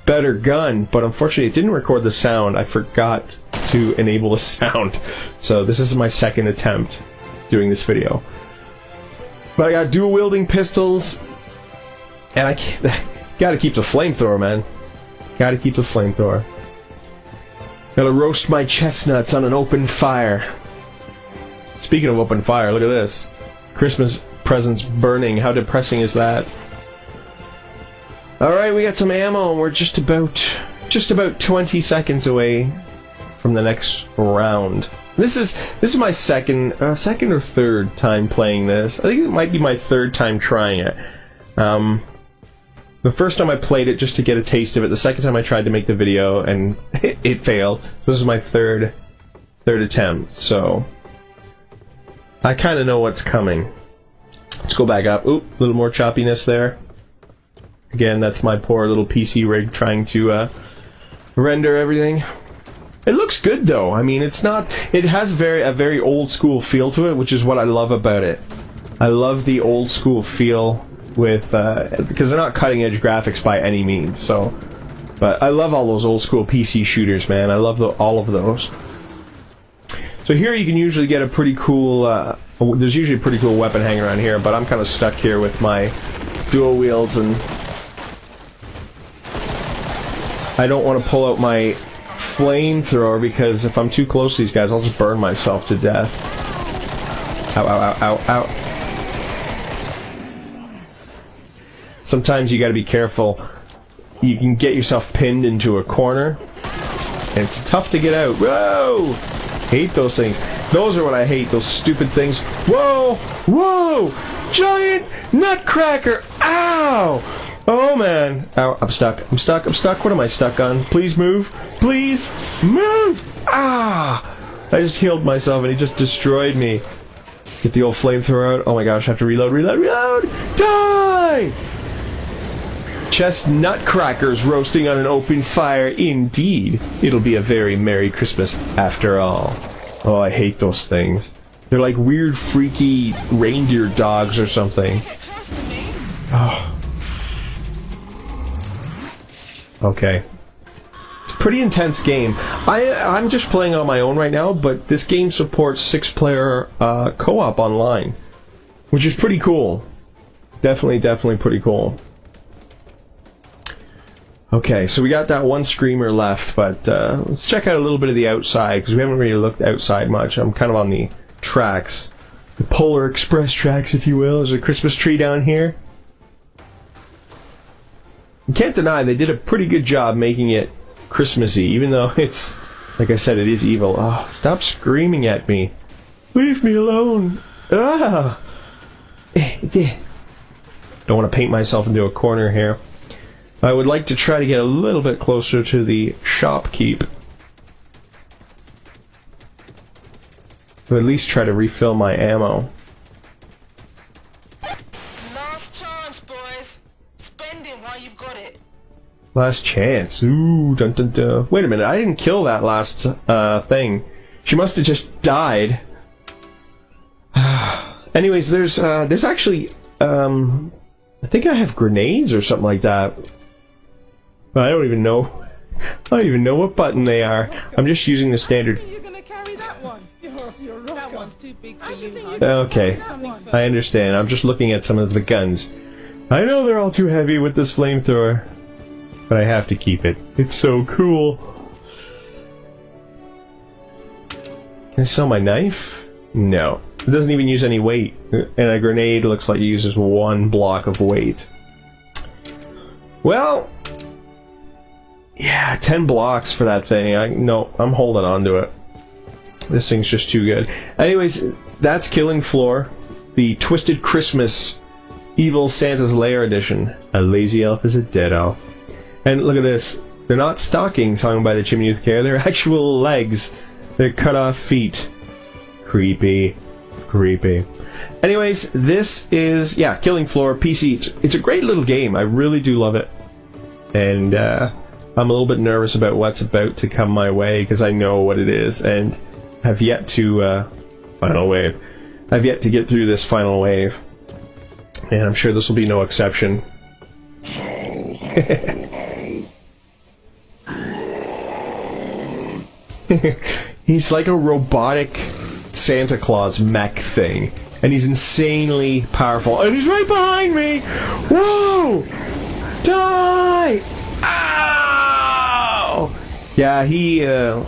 better gun, but unfortunately it didn't record the sound. I forgot to enable the sound. So this is my second attempt doing this video. But I got dual wielding pistols, and I gotta keep the flamethrower, man. Gotta keep the flamethrower. Gotta roast my chestnuts on an open fire. Speaking of open fire, look at this. Christmas presents burning. How depressing is that? Alright, we got some ammo, and we're just about 20 seconds away from the next round. This is my second or third time playing this. I think it might be my third time trying it. The first time I played it just to get a taste of it. The second time I tried to make the video, and it failed. This is my third attempt, so I kind of know what's coming. Let's go back up. Oop, a little more choppiness there. Again, that's my poor little PC rig trying to render everything. It looks good though. I mean, it's not. It has a very old school feel to it, which is what I love about it. I love the old school feel with because they're not cutting edge graphics by any means. So, but I love all those old school PC shooters, man. I love all of those. So here you can usually get a pretty cool. There's usually a pretty cool weapon hanging around here, but I'm kind of stuck here with my dual wields, and I don't want to pull out my flamethrower because if I'm too close to these guys, I'll just burn myself to death. Ow, ow, ow, ow, ow. Sometimes you gotta be careful. You can get yourself pinned into a corner, and it's tough to get out. Whoa! Hate those things. Those are what I hate, those stupid things. Whoa! Whoa! Giant Nutcracker! Ow! Oh man. Ow, I'm stuck. I'm stuck. I'm stuck. What am I stuck on? Please move. Please move! Ah! I just healed myself and he just destroyed me. Get the old flamethrower out. Oh my gosh, I have to reload, reload, reload! Die! Chestnut crackers roasting on an open fire. Indeed. It'll be a very Merry Christmas after all. Oh, I hate those things. They're like weird, freaky reindeer dogs or something. Oh. Okay. It's a pretty intense game. I'm just playing on my own right now, but this game supports 6-player co-op online, which is pretty cool. Definitely pretty cool. Okay, so we got that one screamer left, but let's check out a little bit of the outside, because we haven't really looked outside much. I'm kind of on the tracks. The Polar Express tracks, if you will. There's a Christmas tree down here. You can't deny they did a pretty good job making it Christmassy, even though it's, like I said, it is evil. Oh, stop screaming at me. Leave me alone. Ah! Don't want to paint myself into a corner here. I would like to try to get a little bit closer to the shopkeep. Or at least try to refill my ammo. Last chance, boys. Spend it while you've got it. Last chance. Ooh, dun dun dun. Wait a minute, I didn't kill that last thing. She must have just died. Anyways, there's actually I think I have grenades or something like that. I don't even know. I don't even know what button they are. I'm just using the standard. You're gonna carry that one. That one's too big for you. Okay, I understand. I'm just looking at some of the guns. I know they're all too heavy with this flamethrower, but I have to keep it. It's so cool. Can I sell my knife? No. It doesn't even use any weight. And a grenade looks like it uses 1 block of weight. Well, yeah, 10 blocks for that thing. No, I'm holding on to it. This thing's just too good. Anyways, that's Killing Floor, the Twisted Christmas Evil Santa's Lair edition. A lazy elf is a dead elf. And look at this. They're not stockings hung by the chimney with care. They're actual legs. They're cut off feet. Creepy. Creepy. Anyways, this is, yeah, Killing Floor PC. It's a great little game. I really do love it. And I'm a little bit nervous about what's about to come my way because I know what it is and have yet to final wave. I've yet to get through this final wave, and I'm sure this will be no exception. He's like a robotic Santa Claus mech thing. And he's insanely powerful. And he's right behind me! Whoa! Die! Ow! Yeah,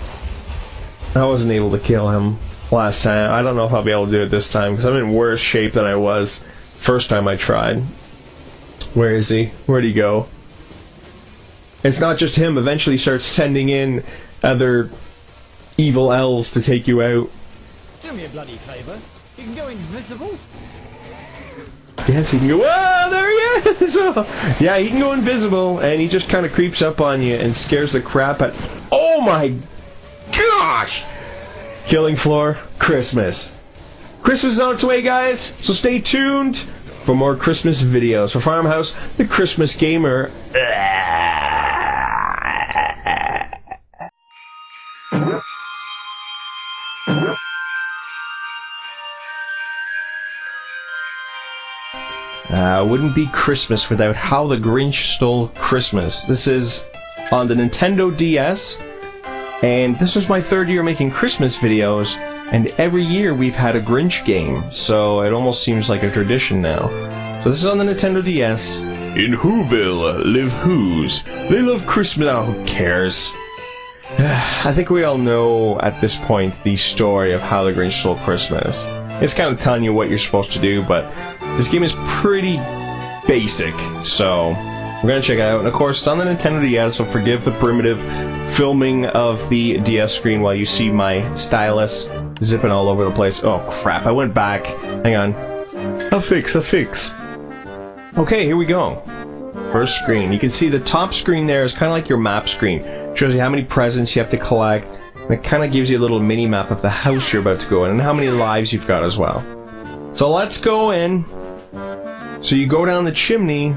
I wasn't able to kill him last time. I don't know if I'll be able to do it this time, because I'm in worse shape than I was first time I tried. Where is he? Where'd he go? It's not just him. Eventually he starts sending in other evil elves to take you out. Do me a bloody favour. You can go invisible. Yes, he can go. Oh, there he is! Oh. Yeah, he can go invisible, and he just kind of creeps up on you and scares the crap out. Oh my gosh! Killing floor, Christmas. Christmas is on its way, guys, so stay tuned for more Christmas videos. For Farmhouse, the Christmas Gamer. Wouldn't be Christmas without How the Grinch Stole Christmas. This is on the Nintendo DS, and this was my third year making Christmas videos, and every year we've had a Grinch game, so it almost seems like a tradition now. So this is on the Nintendo DS. In Whoville live Who's. They love Christmas. Oh, who cares? I think we all know at this point the story of How the Grinch Stole Christmas. It's kind of telling you what you're supposed to do, but this game is pretty basic, so we're gonna check it out. And of course, it's on the Nintendo DS, so forgive the primitive filming of the DS screen while you see my stylus zipping all over the place. Oh crap, I went back. Hang on. A fix. Okay, here we go. First screen. You can see the top screen there is kind of like your map screen. Shows you how many presents you have to collect. And it kind of gives you a little mini map of the house you're about to go in and how many lives you've got as well. So let's go in. So you go down the chimney,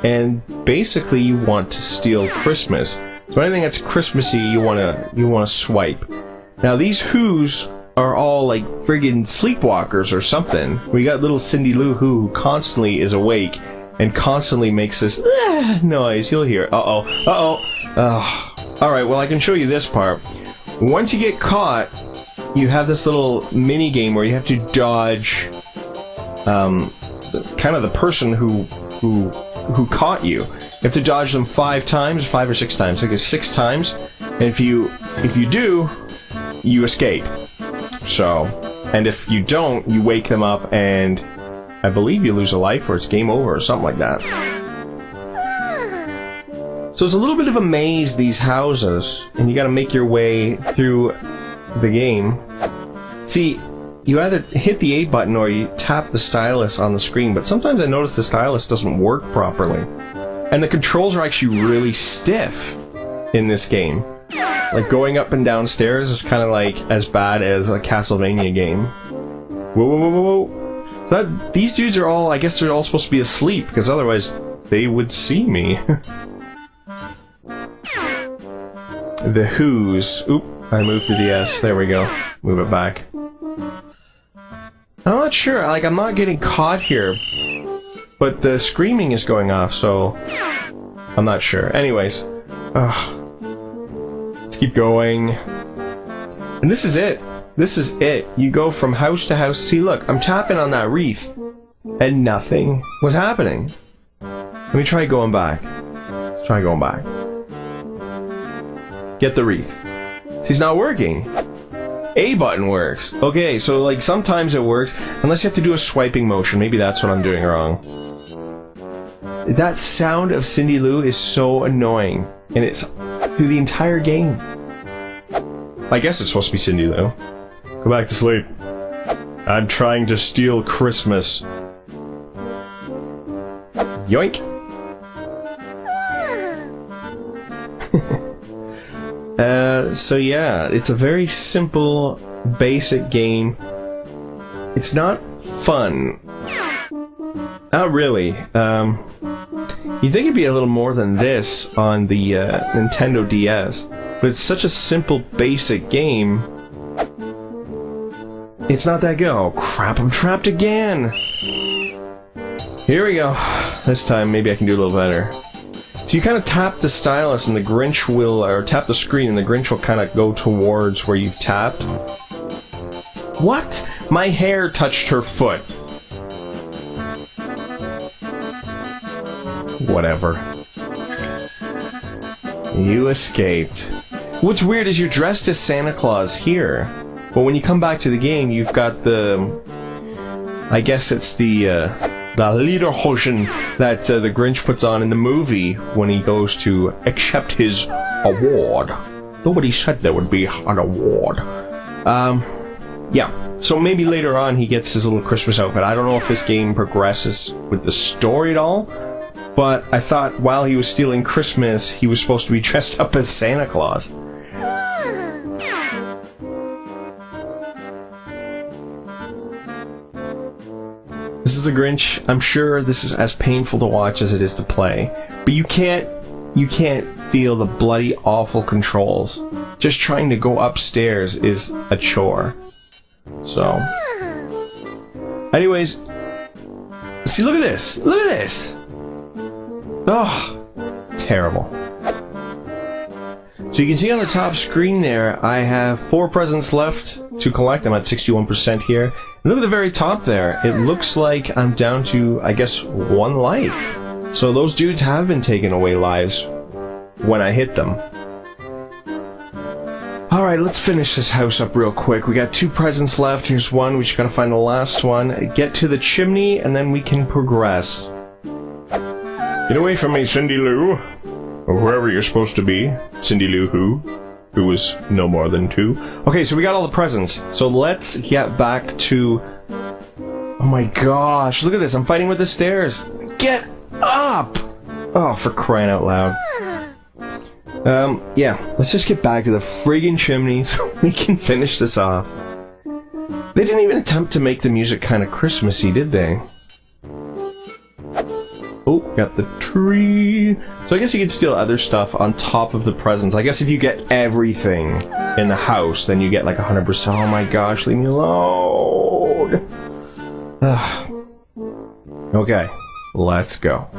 and basically you want to steal Christmas. So anything that's Christmassy, you wanna swipe. Now these Who's are all like friggin' sleepwalkers or something. We got little Cindy Lou who constantly is awake and constantly makes this noise. You'll hear. Alright, well I can show you this part. Once you get caught, you have this little mini game where you have to dodge kind of the person who caught you. You have to dodge them 5 times, 5 or 6 times. I think it's 6 times. And if you do, you escape. So, and if you don't, you wake them up and I believe you lose a life or it's game over or something like that. So it's a little bit of a maze, these houses, and you gotta make your way through the game. See, you either hit the A button or you tap the stylus on the screen, but sometimes I notice the stylus doesn't work properly. And the controls are actually really stiff in this game. Like going up and down stairs is kind of like as bad as a Castlevania game. Whoa. So these dudes are all, I guess they're all supposed to be asleep, because otherwise they would see me. The Who's. Oop, I moved the DS. There we go. Move it back. I'm not sure, like, I'm not getting caught here, but the screaming is going off, so I'm not sure. Anyways, let's keep going. And this is it. This is it. You go from house to house. See, look, I'm tapping on that wreath, and nothing was happening. Let me try going back. Let's try going back. Get the wreath. See, it's not working. A button works. Okay, so like sometimes it works, unless you have to do a swiping motion. Maybe that's what I'm doing wrong. That sound of Cindy Lou is so annoying, and it's through the entire game. I guess it's supposed to be Cindy Lou. Go back to sleep. I'm trying to steal Christmas. Yoink. So yeah, it's a very simple, basic game. It's not fun. Not really. You'd think it'd be a little more than this on the Nintendo DS, but it's such a simple, basic game. It's not that good. Oh crap, I'm trapped again! Here we go. This time, maybe I can do a little better. So you kind of tap the stylus and the Grinch will, or tap the screen and the Grinch will kind of go towards where you've tapped. What? My hair touched her foot. Whatever. You escaped. What's weird is you're dressed as Santa Claus here, but when you come back to the game, you've got the... I guess it's the Lederhosen that the Grinch puts on in the movie when he goes to accept his award. Nobody said there would be an award. Yeah. So maybe later on he gets his little Christmas outfit. I don't know if this game progresses with the story at all, but I thought while he was stealing Christmas, he was supposed to be dressed up as Santa Claus. This is a Grinch. I'm sure this is as painful to watch as it is to play, but you can't feel the bloody awful controls. Just trying to go upstairs is a chore. So, anyways, see, look at this. Look at this. Oh, terrible. So you can see on the top screen there, I have 4 presents left to collect. I'm at 61% here. And look at the very top there. It looks like I'm down to, I guess, 1 life. So those dudes have been taking away lives when I hit them. Alright, let's finish this house up real quick. We got 2 presents left. Here's one. We just gotta find the last one. Get to the chimney, and then we can progress. Get away from me, Cindy Lou. Or whoever you're supposed to be. Cindy Lou who is no more than 2. Okay, so we got all the presents. So let's get back to... Oh my gosh, look at this. I'm fighting with the stairs. Get up! Oh, for crying out loud. Yeah, let's just get back to the friggin' chimney so we can finish this off. They didn't even attempt to make the music kind of Christmassy, did they? Oh, got the tree. So I guess you could steal other stuff on top of the presents. I guess if you get everything in the house, then you get like 100%. Oh my gosh, leave me alone. Okay, let's go.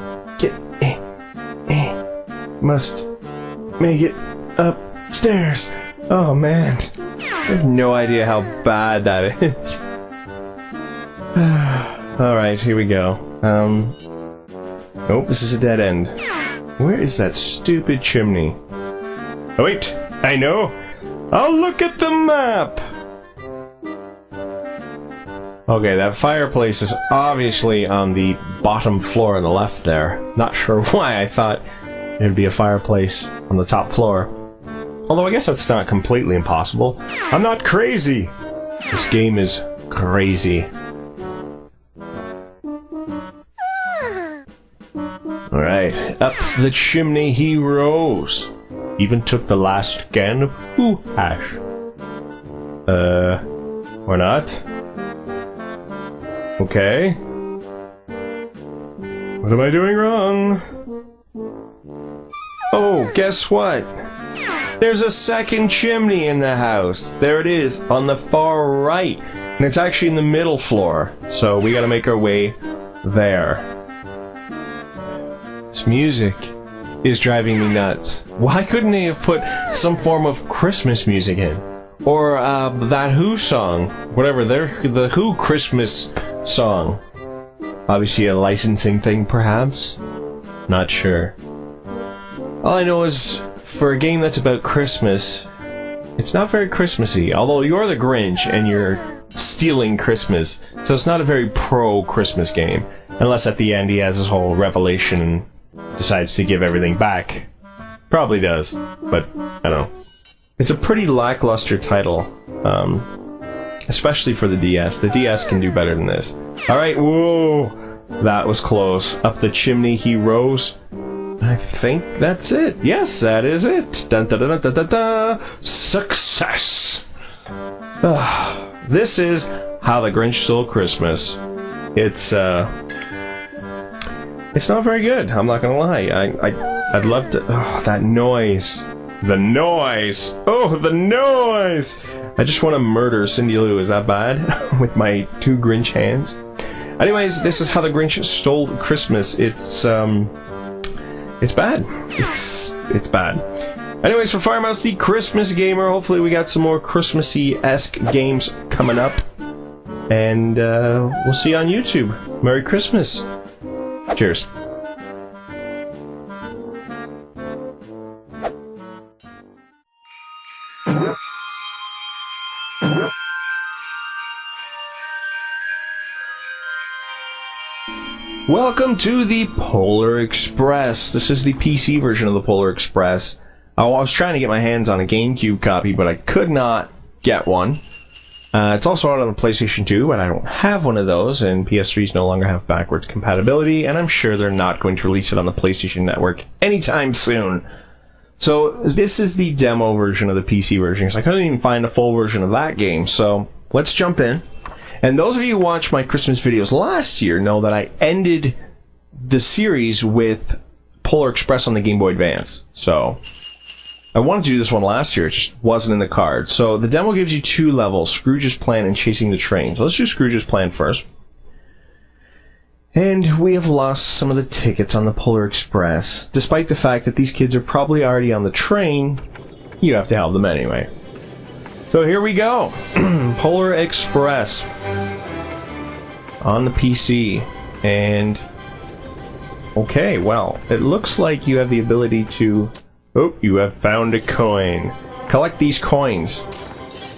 Must make it upstairs. Oh man, I have no idea how bad that is. Alright, here we go. Nope, this is a dead end. Where is that stupid chimney? Oh wait, I know! I'll look at the map! Okay, that fireplace is obviously on the bottom floor on the left there. Not sure why I thought there'd be a fireplace on the top floor. Although I guess that's not completely impossible. I'm not crazy! This game is crazy. Alright, up the chimney he rose. Even took the last can of poo hash. Or not? Okay. What am I doing wrong? Oh, guess what? There's a second chimney in the house. There it is, on the far right. And it's actually in the middle floor. So we gotta make our way there. This music is driving me nuts. Why couldn't they have put some form of Christmas music in? Or that Who song. Whatever, the Who Christmas song. Obviously a licensing thing, perhaps? Not sure. All I know is, for a game that's about Christmas, it's not very Christmassy. Although you're the Grinch and you're stealing Christmas, so it's not a very pro-Christmas game. Unless at the end he has his whole revelation and decides to give everything back. Probably does, but I don't know. It's a pretty lackluster title, especially for the DS. The DS can do better than this. Alright, whoa! That was close. Up the chimney he rose. I think that's it. Yes, that is it. Dun, dun, dun, dun, dun, dun. Success! This is How the Grinch Stole Christmas. It's not very good, I'm not gonna lie. I'd love to... Oh, that noise. The noise! Oh, the noise! I just want to murder Cindy Lou, is that bad? With my 2 Grinch hands. Anyways, this is How the Grinch Stole Christmas. It's It's bad. It's bad. Anyways, for Farmhouse, the Christmas gamer, hopefully we got some more Christmassy-esque games coming up. And we'll see you on YouTube. Merry Christmas. Cheers. Welcome to the Polar Express. This is the PC version of the Polar Express. I was trying to get my hands on a GameCube copy, but I could not get one. It's also out on the PlayStation 2, but I don't have one of those, and PS3s no longer have backwards compatibility, and I'm sure they're not going to release it on the PlayStation Network anytime soon. So this is the demo version of the PC version, because I couldn't even find a full version of that game, so let's jump in. And those of you who watched my Christmas videos last year know that I ended the series with Polar Express on the Game Boy Advance. So I wanted to do this one last year, it just wasn't in the cards. So the demo gives you 2 levels, Scrooge's Plan and Chasing the Train. So let's do Scrooge's Plan first. And we have lost some of the tickets on the Polar Express. Despite the fact that these kids are probably already on the train, you have to help them anyway. So here we go. Polar Express on the PC. And okay, well, it looks like you have the ability to... Oh, you have found a coin. Collect these coins.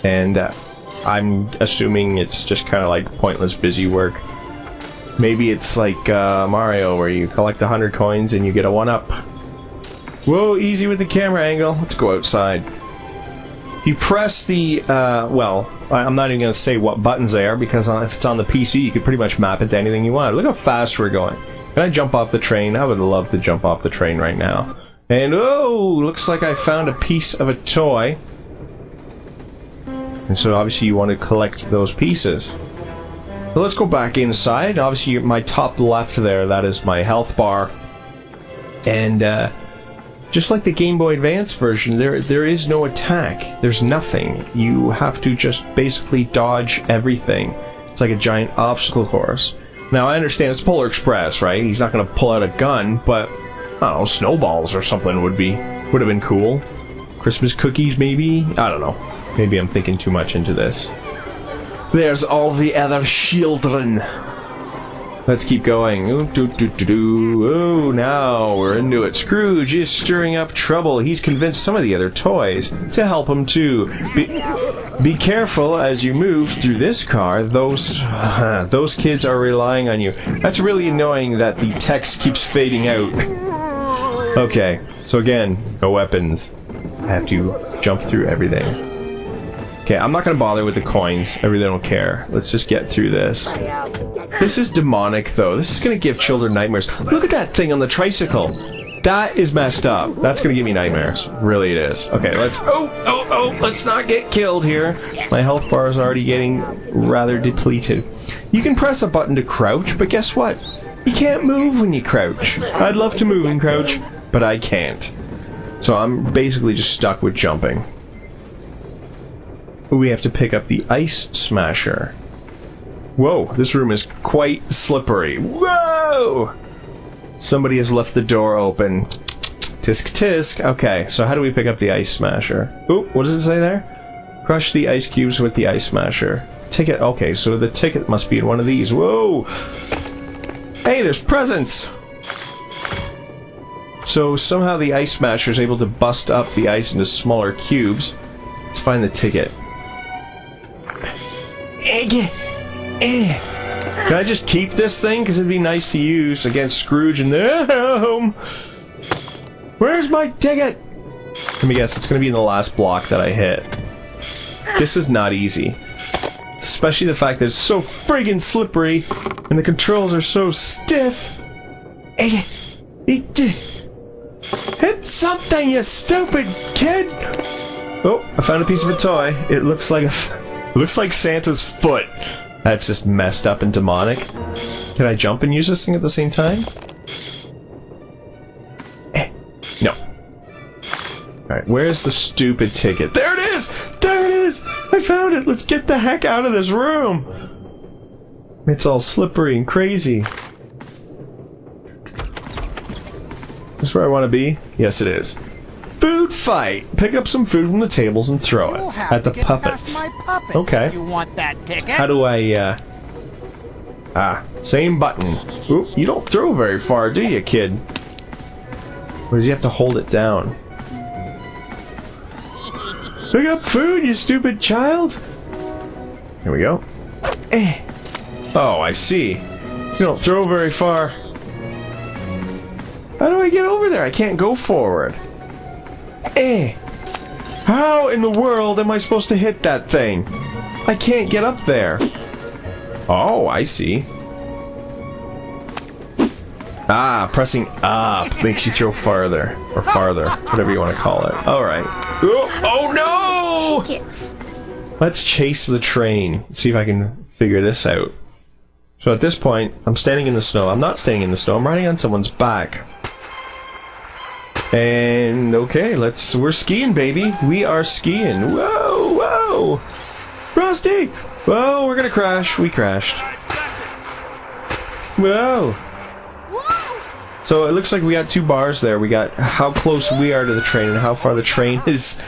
And I'm assuming it's just kind of like pointless busy work. Maybe it's like Mario, where you collect 100 coins and you get a 1-up. Whoa, easy with the camera angle. Let's go outside. If you press the, well, I'm not even going to say what buttons they are, because if it's on the PC, you can pretty much map it to anything you want. Look how fast we're going. Can I jump off the train? I would love to jump off the train right now. And, oh, looks like I found a piece of a toy. And so, obviously, you want to collect those pieces. So let's go back inside. Obviously, my top left there, that is my health bar. And, just like the Game Boy Advance version, there is no attack. There's nothing. You have to just basically dodge everything. It's like a giant obstacle course. Now, I understand it's Polar Express, right? He's not going to pull out a gun, but, I don't know, snowballs or something would have been cool. Christmas cookies, maybe? I don't know. Maybe I'm thinking too much into this. There's all the other children. Let's keep going. Ooh, now we're into it. Scrooge is stirring up trouble. He's convinced some of the other toys to help him too. Be careful as you move through this car. Those kids are relying on you. That's really annoying that the text keeps fading out. Okay, so again, no weapons. I have to jump through everything. Okay, I'm not going to bother with the coins. I really don't care. Let's just get through this. This is demonic, though. This is going to give children nightmares. Look at that thing on the tricycle. That is messed up. That's going to give me nightmares. Really, it is. Okay, let's... Oh! Let's not get killed here. My health bar is already getting rather depleted. You can press a button to crouch, but guess what? You can't move when you crouch. I'd love to move and crouch, but I can't. So I'm basically just stuck with jumping. We have to pick up the Ice Smasher. Whoa, this room is quite slippery. Whoa! Somebody has left the door open. Tisk tisk. Okay, so how do we pick up the Ice Smasher? Ooh, what does it say there? Crush the ice cubes with the Ice Smasher. Ticket. Okay, so the ticket must be in one of these. Whoa! Hey, there's presents! So somehow the Ice Smasher is able to bust up the ice into smaller cubes. Let's find the ticket. Can I just keep this thing? Because it'd be nice to use against Scrooge and them. Where's my ticket? Let me guess, it's going to be in the last block that I hit. This is not easy. Especially the fact that it's so friggin' slippery and the controls are so stiff. Hit something, you stupid kid! Oh, I found a piece of a toy. It looks like Santa's foot. That's just messed up and demonic. Can I jump and use this thing at the same time? No. Alright, where's the stupid ticket? There it is! There it is! I found it! Let's get the heck out of this room! It's all slippery and crazy. this where I want to be? Yes, it is. Food fight! Pick up some food from the tables and throw it at the puppets. Okay. You want that ticket? How do I, same button. Ooh, you don't throw very far, do you, kid? Or does he have to hold it down? Pick up food, you stupid child! Here we go. Oh, I see. You don't throw very far. How do I get over there? I can't go forward. How in the world am I supposed to hit that thing? I can't get up there. Oh, I see. Pressing up makes you throw farther. Or farther. Whatever you want to call it. Alright. Oh no! Let's chase the train. See if I can figure this out. So at this point, I'm standing in the snow. I'm not standing in the snow. I'm riding on someone's back. And okay, we're skiing, baby. We are skiing. Whoa, whoa! Frosty! Whoa, we're gonna crash. We crashed. Whoa! So it looks like we got two bars there. We got how close we are to the train and how far the train is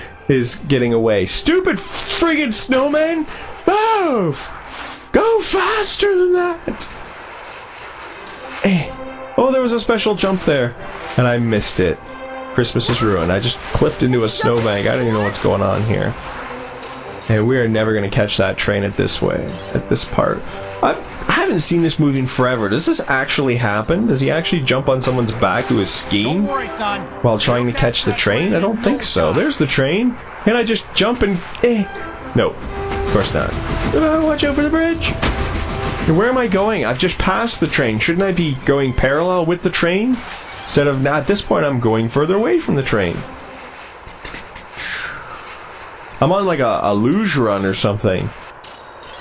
getting away. Stupid friggin' snowman! Move! Go faster than that! Oh, there was a special jump there, and I missed it. Christmas is ruined. I just clipped into a snowbank. I don't even know what's going on here. And we are never going to catch that train at this part. I haven't seen this movie in forever. Does this actually happen? Does he actually jump on someone's back who is skiing while trying to catch the train? I don't think so. There's the train. Can I just jump and... No, of course not. Watch out for the bridge. Where am I going? I've just passed the train. Shouldn't I be going parallel with the train? Instead of, at this point, I'm going further away from the train. I'm on like a luge run or something.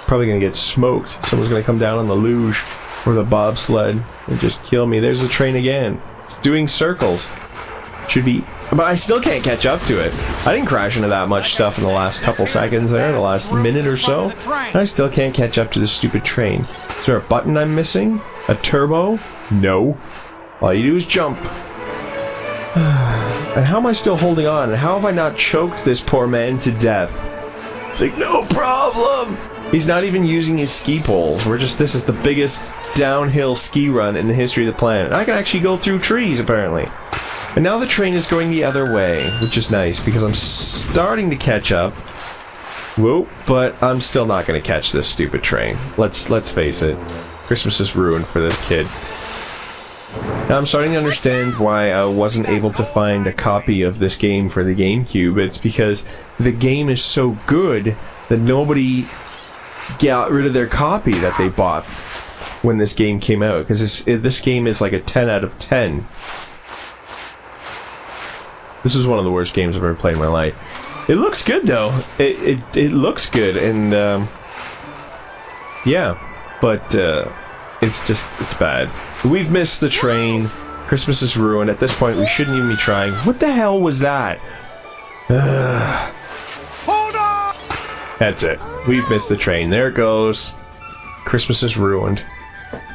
Probably gonna get smoked. Someone's gonna come down on the luge or the bobsled and just kill me. There's the train again. It's doing circles. Should be... But I still can't catch up to it. I didn't crash into that much stuff in the last couple seconds there, the last minute or so. I still can't catch up to this stupid train. Is there a button I'm missing? A turbo? No. All you do is jump. And how am I still holding on? And how have I not choked this poor man to death? It's like, no problem! He's not even using his ski poles. This is the biggest downhill ski run in the history of the planet. I can actually go through trees, apparently. And now the train is going the other way, which is nice, because I'm starting to catch up. Whoa, but I'm still not going to catch this stupid train. Let's face it. Christmas is ruined for this kid. Now I'm starting to understand why I wasn't able to find a copy of this game for the GameCube. It's because the game is so good that nobody got rid of their copy that they bought when this game came out. Because this game is like a 10 out of 10. This is one of the worst games I've ever played in my life. It looks good though. It looks good, and yeah, but it's bad. We've missed the train. Christmas is ruined. At this point, we shouldn't even be trying. What the hell was that? Hold on! That's it. We've missed the train. There it goes. Christmas is ruined.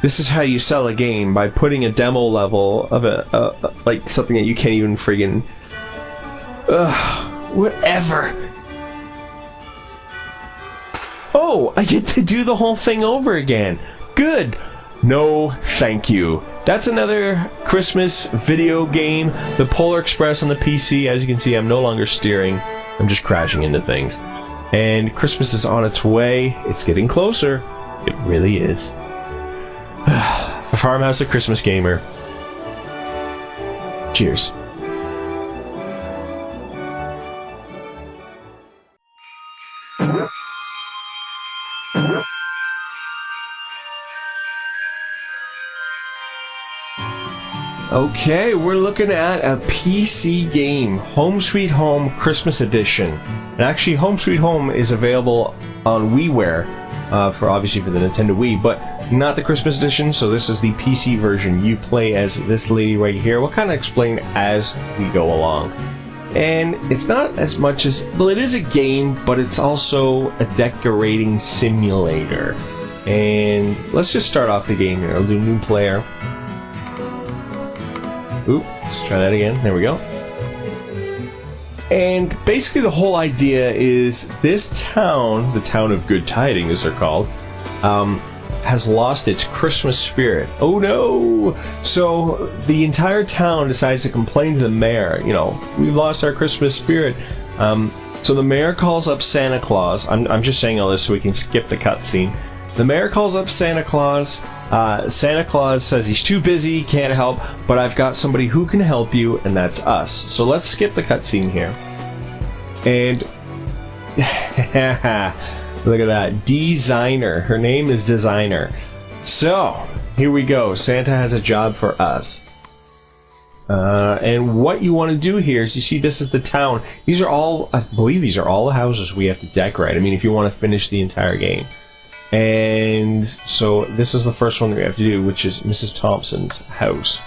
This is how you sell a game, by putting a demo level of like something that you can't even friggin'... whatever. Oh, I get to do the whole thing over again. Good. No, thank you. That's another Christmas video game. The Polar Express on the PC. As you can see, I'm no longer steering. I'm just crashing into things. And Christmas is on its way. It's getting closer. It really is. The Farmhouse, a Christmas gamer. Cheers. Okay, we're looking at a PC game, Home Sweet Home Christmas Edition. And actually, Home Sweet Home is available on WiiWare, obviously for the Nintendo Wii, but not the Christmas Edition, so this is the PC version. You play as this lady right here. We'll kind of explain as we go along. And it's not as much as... Well, it is a game, but it's also a decorating simulator. And let's just start off the game here. I'll do new player. Oop, Let's try that again. There we go. And basically the whole idea is this town, the town of Good Tidings as they're called, has lost its Christmas spirit. Oh no! So the entire town decides to complain to the mayor. You know, we've lost our Christmas spirit. So the mayor calls up Santa Claus. I'm just saying all this so we can skip the cutscene. The mayor calls up Santa Claus. Santa Claus says he's too busy, can't help, but I've got somebody who can help you, and that's us. So let's skip the cutscene here. And look at that. Designer. Her name is Designer. So, here we go. Santa has a job for us. And what you want to do here is, you see, this is the town. These are all, I believe these are all the houses we have to decorate. I mean, if you want to finish the entire game. And so this is the first one that we have to do, which is Mrs. Thompson's house.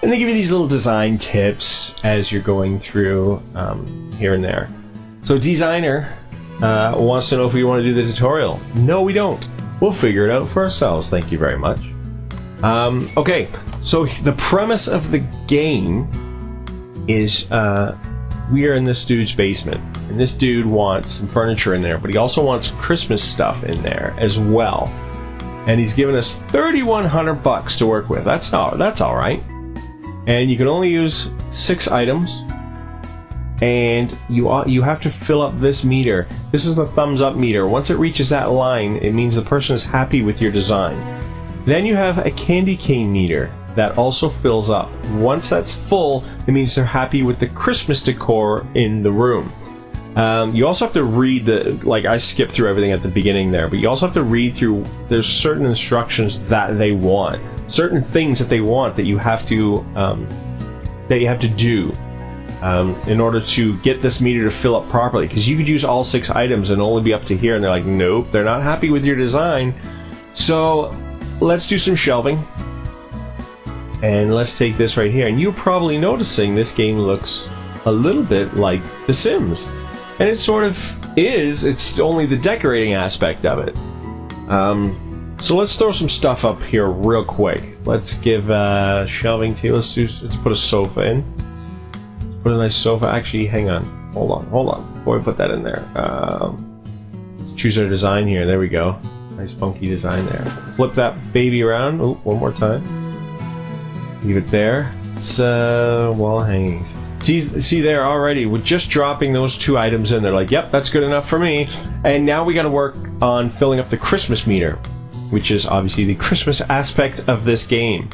And they give you these little design tips as you're going through here and there. So Designer wants to know if we want to do the tutorial. No, we don't. We'll figure it out for ourselves. Thank you very much. Okay, so the premise of the game is we are in this dude's basement. And this dude wants some furniture in there, but he also wants Christmas stuff in there as well. And he's given us $3,100 to work with. That's all right. And you can only use 6 items. And you have to fill up this meter. This is the thumbs up meter. Once it reaches that line, it means the person is happy with your design. Then you have a candy cane meter that also fills up. Once that's full, it means they're happy with the Christmas decor in the room. You also have to read like I skipped through everything at the beginning there, but you also have to read through, there's certain instructions that they want, certain things that they want that you have to do in order to get this meter to fill up properly, because you could use all 6 items and only be up to here, and they're like, nope, they're not happy with your design. So let's do some shelving, and let's take this right here, and you're probably noticing this game looks a little bit like The Sims. And it sort of is, it's only the decorating aspect of it. So let's throw some stuff up here real quick. Let's give shelving too. Let's put a sofa in. Put a nice sofa. Actually, hang on. Hold on. Before we put that in there. Let's choose our design here. There we go. Nice funky design there. Flip that baby around. Oh, one more time. Leave it there. It's wall hangings. See there already, with just dropping those 2 items in, they're like, yep, that's good enough for me. And now we got to work on filling up the Christmas meter, which is obviously the Christmas aspect of this game.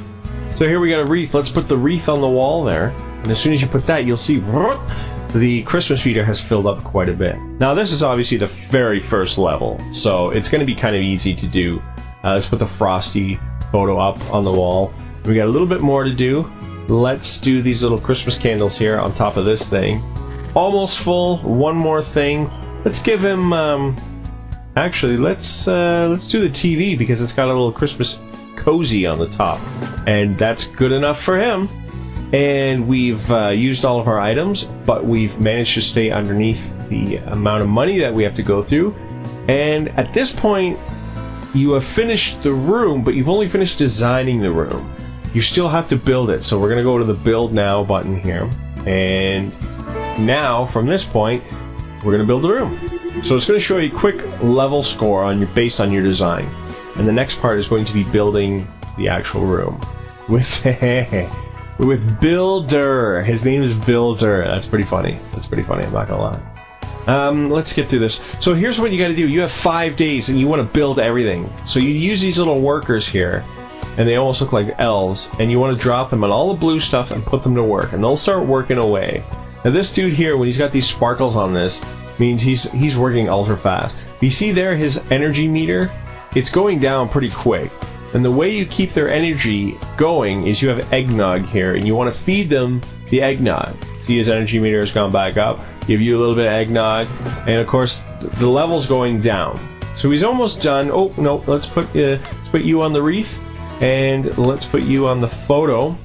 So here we got a wreath. Let's put the wreath on the wall there. And as soon as you put that, you'll see the Christmas meter has filled up quite a bit. Now this is obviously the very first level, so it's going to be kind of easy to do. Let's put the Frosty photo up on the wall. We got a little bit more to do. Let's do these little Christmas candles here on top of this thing. Almost full. One more thing. Let's give him. Actually, let's do the TV because it's got a little Christmas cozy on the top, and that's good enough for him. And we've used all of our items, but we've managed to stay underneath the amount of money that we have to go through. And at this point, you have finished the room, but you've only finished designing the room. You still have to build it, so we're going to go to the Build Now button here. And now, from this point, we're going to build the room. So it's going to show you a quick level score based on your design. And the next part is going to be building the actual room. With Builder. His name is Builder. That's pretty funny. I'm not going to lie. Let's get through this. So here's what you got to do. You have 5 days, and you want to build everything. So you use these little workers here. And they almost look like elves, and you want to drop them on all the blue stuff and put them to work, and they'll start working away. Now this dude here, when he's got these sparkles on this, means he's working ultra fast. You see there his energy meter? It's going down pretty quick. And the way you keep their energy going is you have eggnog here, and you want to feed them the eggnog. See his energy meter has gone back up. Give you a little bit of eggnog, and of course the level's going down. So he's almost done. Oh no, let's put you on the wreath. And let's put you on the photo.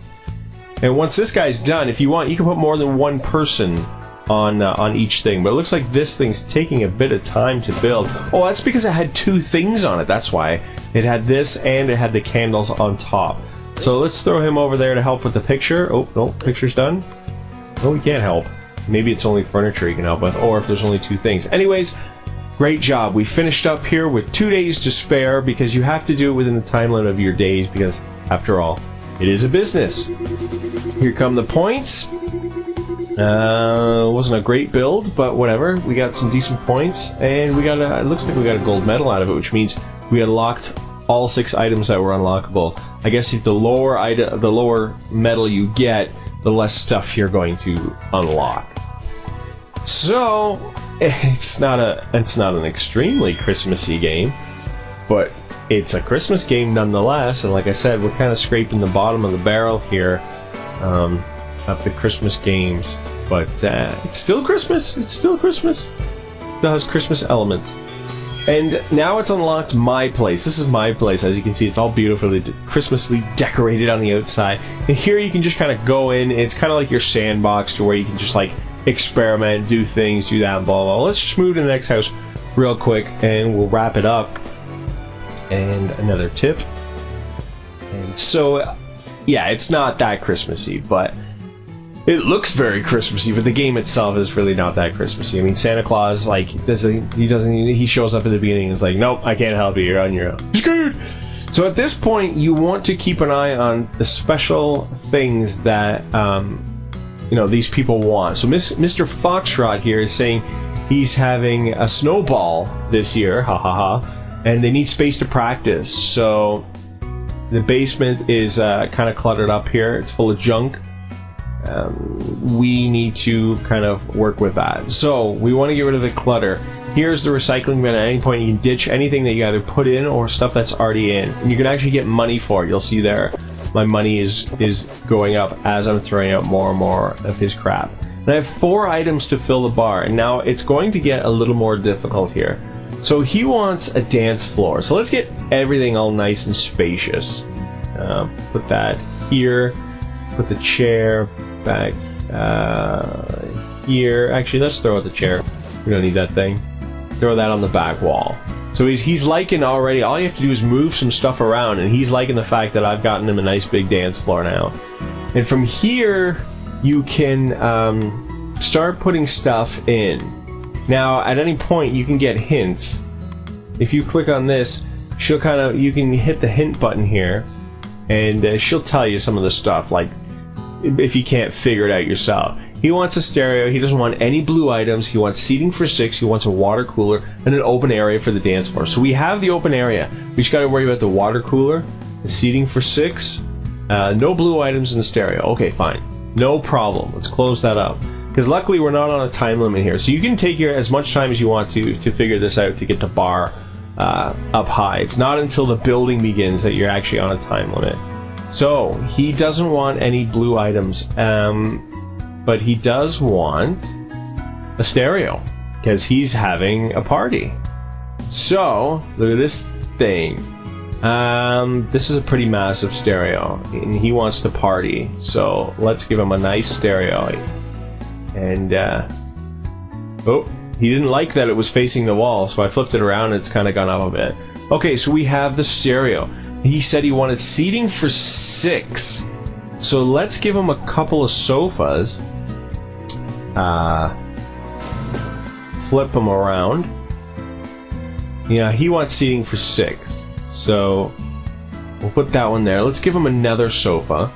And once this guy's done, if you want, you can put more than one person on each thing. But it looks like this thing's taking a bit of time to build. Oh, that's because it had 2 things on it. That's why. It had this and it had the candles on top. So let's throw him over there to help with the picture. Oh, no, picture's done. Oh, he can't help. Maybe it's only furniture he can help with, or if there's only 2 things. Anyways, great job. We finished up here with 2 days to spare because you have to do it within the time limit of your days because, after all, it is a business. Here come the points. Wasn't a great build, but whatever. We got some decent points, and we got it looks like we got a gold medal out of it, which means we unlocked all 6 items that were unlockable. I guess if the lower medal you get, the less stuff you're going to unlock. So it's not an extremely Christmassy game, but it's a Christmas game nonetheless. And like I said, we're kind of scraping the bottom of the barrel here of the Christmas games, but it's still Christmas. It's still Christmas. It still has Christmas elements. And now it's unlocked my place. This is my place. As you can see, it's all beautifully Christmasly decorated on the outside. And here you can just kind of go in. It's kind of like your sandbox to where you can just like experiment, do things, do that, blah, blah. Let's just move to the next house real quick and we'll wrap it up. And another tip. And so, yeah, it's not that Christmassy, but it looks very Christmassy, but the game itself is really not that Christmassy. I mean, Santa Claus, like, he shows up at the beginning and is like, nope, I can't help you, you're on your own. Screwed! So at this point, you want to keep an eye on the special things that, these people want. So Mr. Foxtrot here is saying he's having a snowball this year, ha ha ha, and they need space to practice. So the basement is kind of cluttered up here. It's full of junk. We need to kind of work with that. So we want to get rid of the clutter. Here's the recycling bin. At any point you can ditch anything that you either put in or stuff that's already in, and you can actually get money for it. You'll see there my money is going up as I'm throwing out more and more of his crap. And I have 4 items to fill the bar, and now it's going to get a little more difficult here. So he wants a dance floor, so let's get everything all nice and spacious. Put that here, put the chair back here. Actually, let's throw out the chair. We don't need that thing. Throw that on the back wall. So he's liking already. All you have to do is move some stuff around, and he's liking the fact that I've gotten him a nice big dance floor now. And from here, you can start putting stuff in. Now, at any point, you can get hints. If you click on this, you can hit the hint button here, and she'll tell you some of the stuff, like if you can't figure it out yourself. He wants a stereo. He doesn't want any blue items. He wants seating for 6. He wants a water cooler and an open area for the dance floor. So we have the open area. We just got to worry about the water cooler, the seating for 6, no blue items in the stereo. Okay, fine. No problem. Let's close that up. Because luckily we're not on a time limit here. So you can take as much time as you want to figure this out to get the bar up high. It's not until the building begins that you're actually on a time limit. So he doesn't want any blue items. But he does want a stereo because he's having a party. So look at this thing. This is a pretty massive stereo, and he wants to party. So let's give him a nice stereo. And oh, he didn't like that it was facing the wall, so I flipped it around and it's kind of gone up a bit. Okay, so we have the stereo. He said he wanted seating for 6. So let's give him a couple of sofas. Flip them around. Yeah, he wants seating for 6. So we'll put that one there. Let's give him another sofa.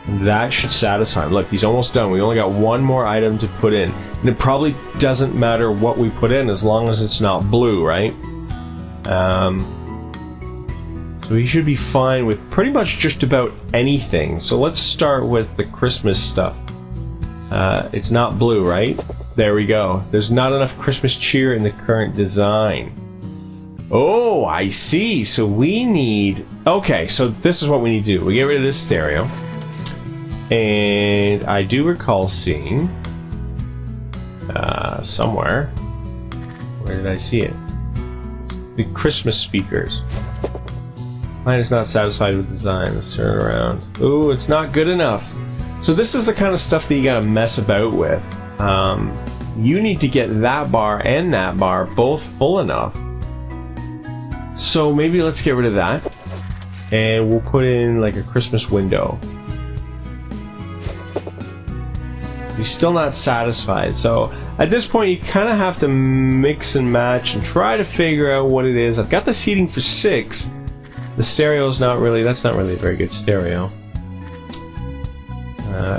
And that should satisfy him. Look, he's almost done. We only got one more item to put in. And it probably doesn't matter what we put in as long as it's not blue, right? So he should be fine with pretty much just about anything. So let's start with the Christmas stuff. It's not blue, right? There we go. There's not enough Christmas cheer in the current design. Oh, I see. So we need... Okay, so this is what we need to do. We get rid of this stereo. And I do recall seeing... somewhere... Where did I see it? The Christmas speakers. Mine is not satisfied with design. Let's turn it around. Ooh, it's not good enough. So this is the kind of stuff that you gotta mess about with. You need to get that bar and that bar both full enough. So maybe let's get rid of that. and we'll put in like a Christmas window. He's still not satisfied, so at this point you kind of have to mix and match and try to figure out what it is. I've got the seating for 6. The stereo's not really, that's not really a very good stereo.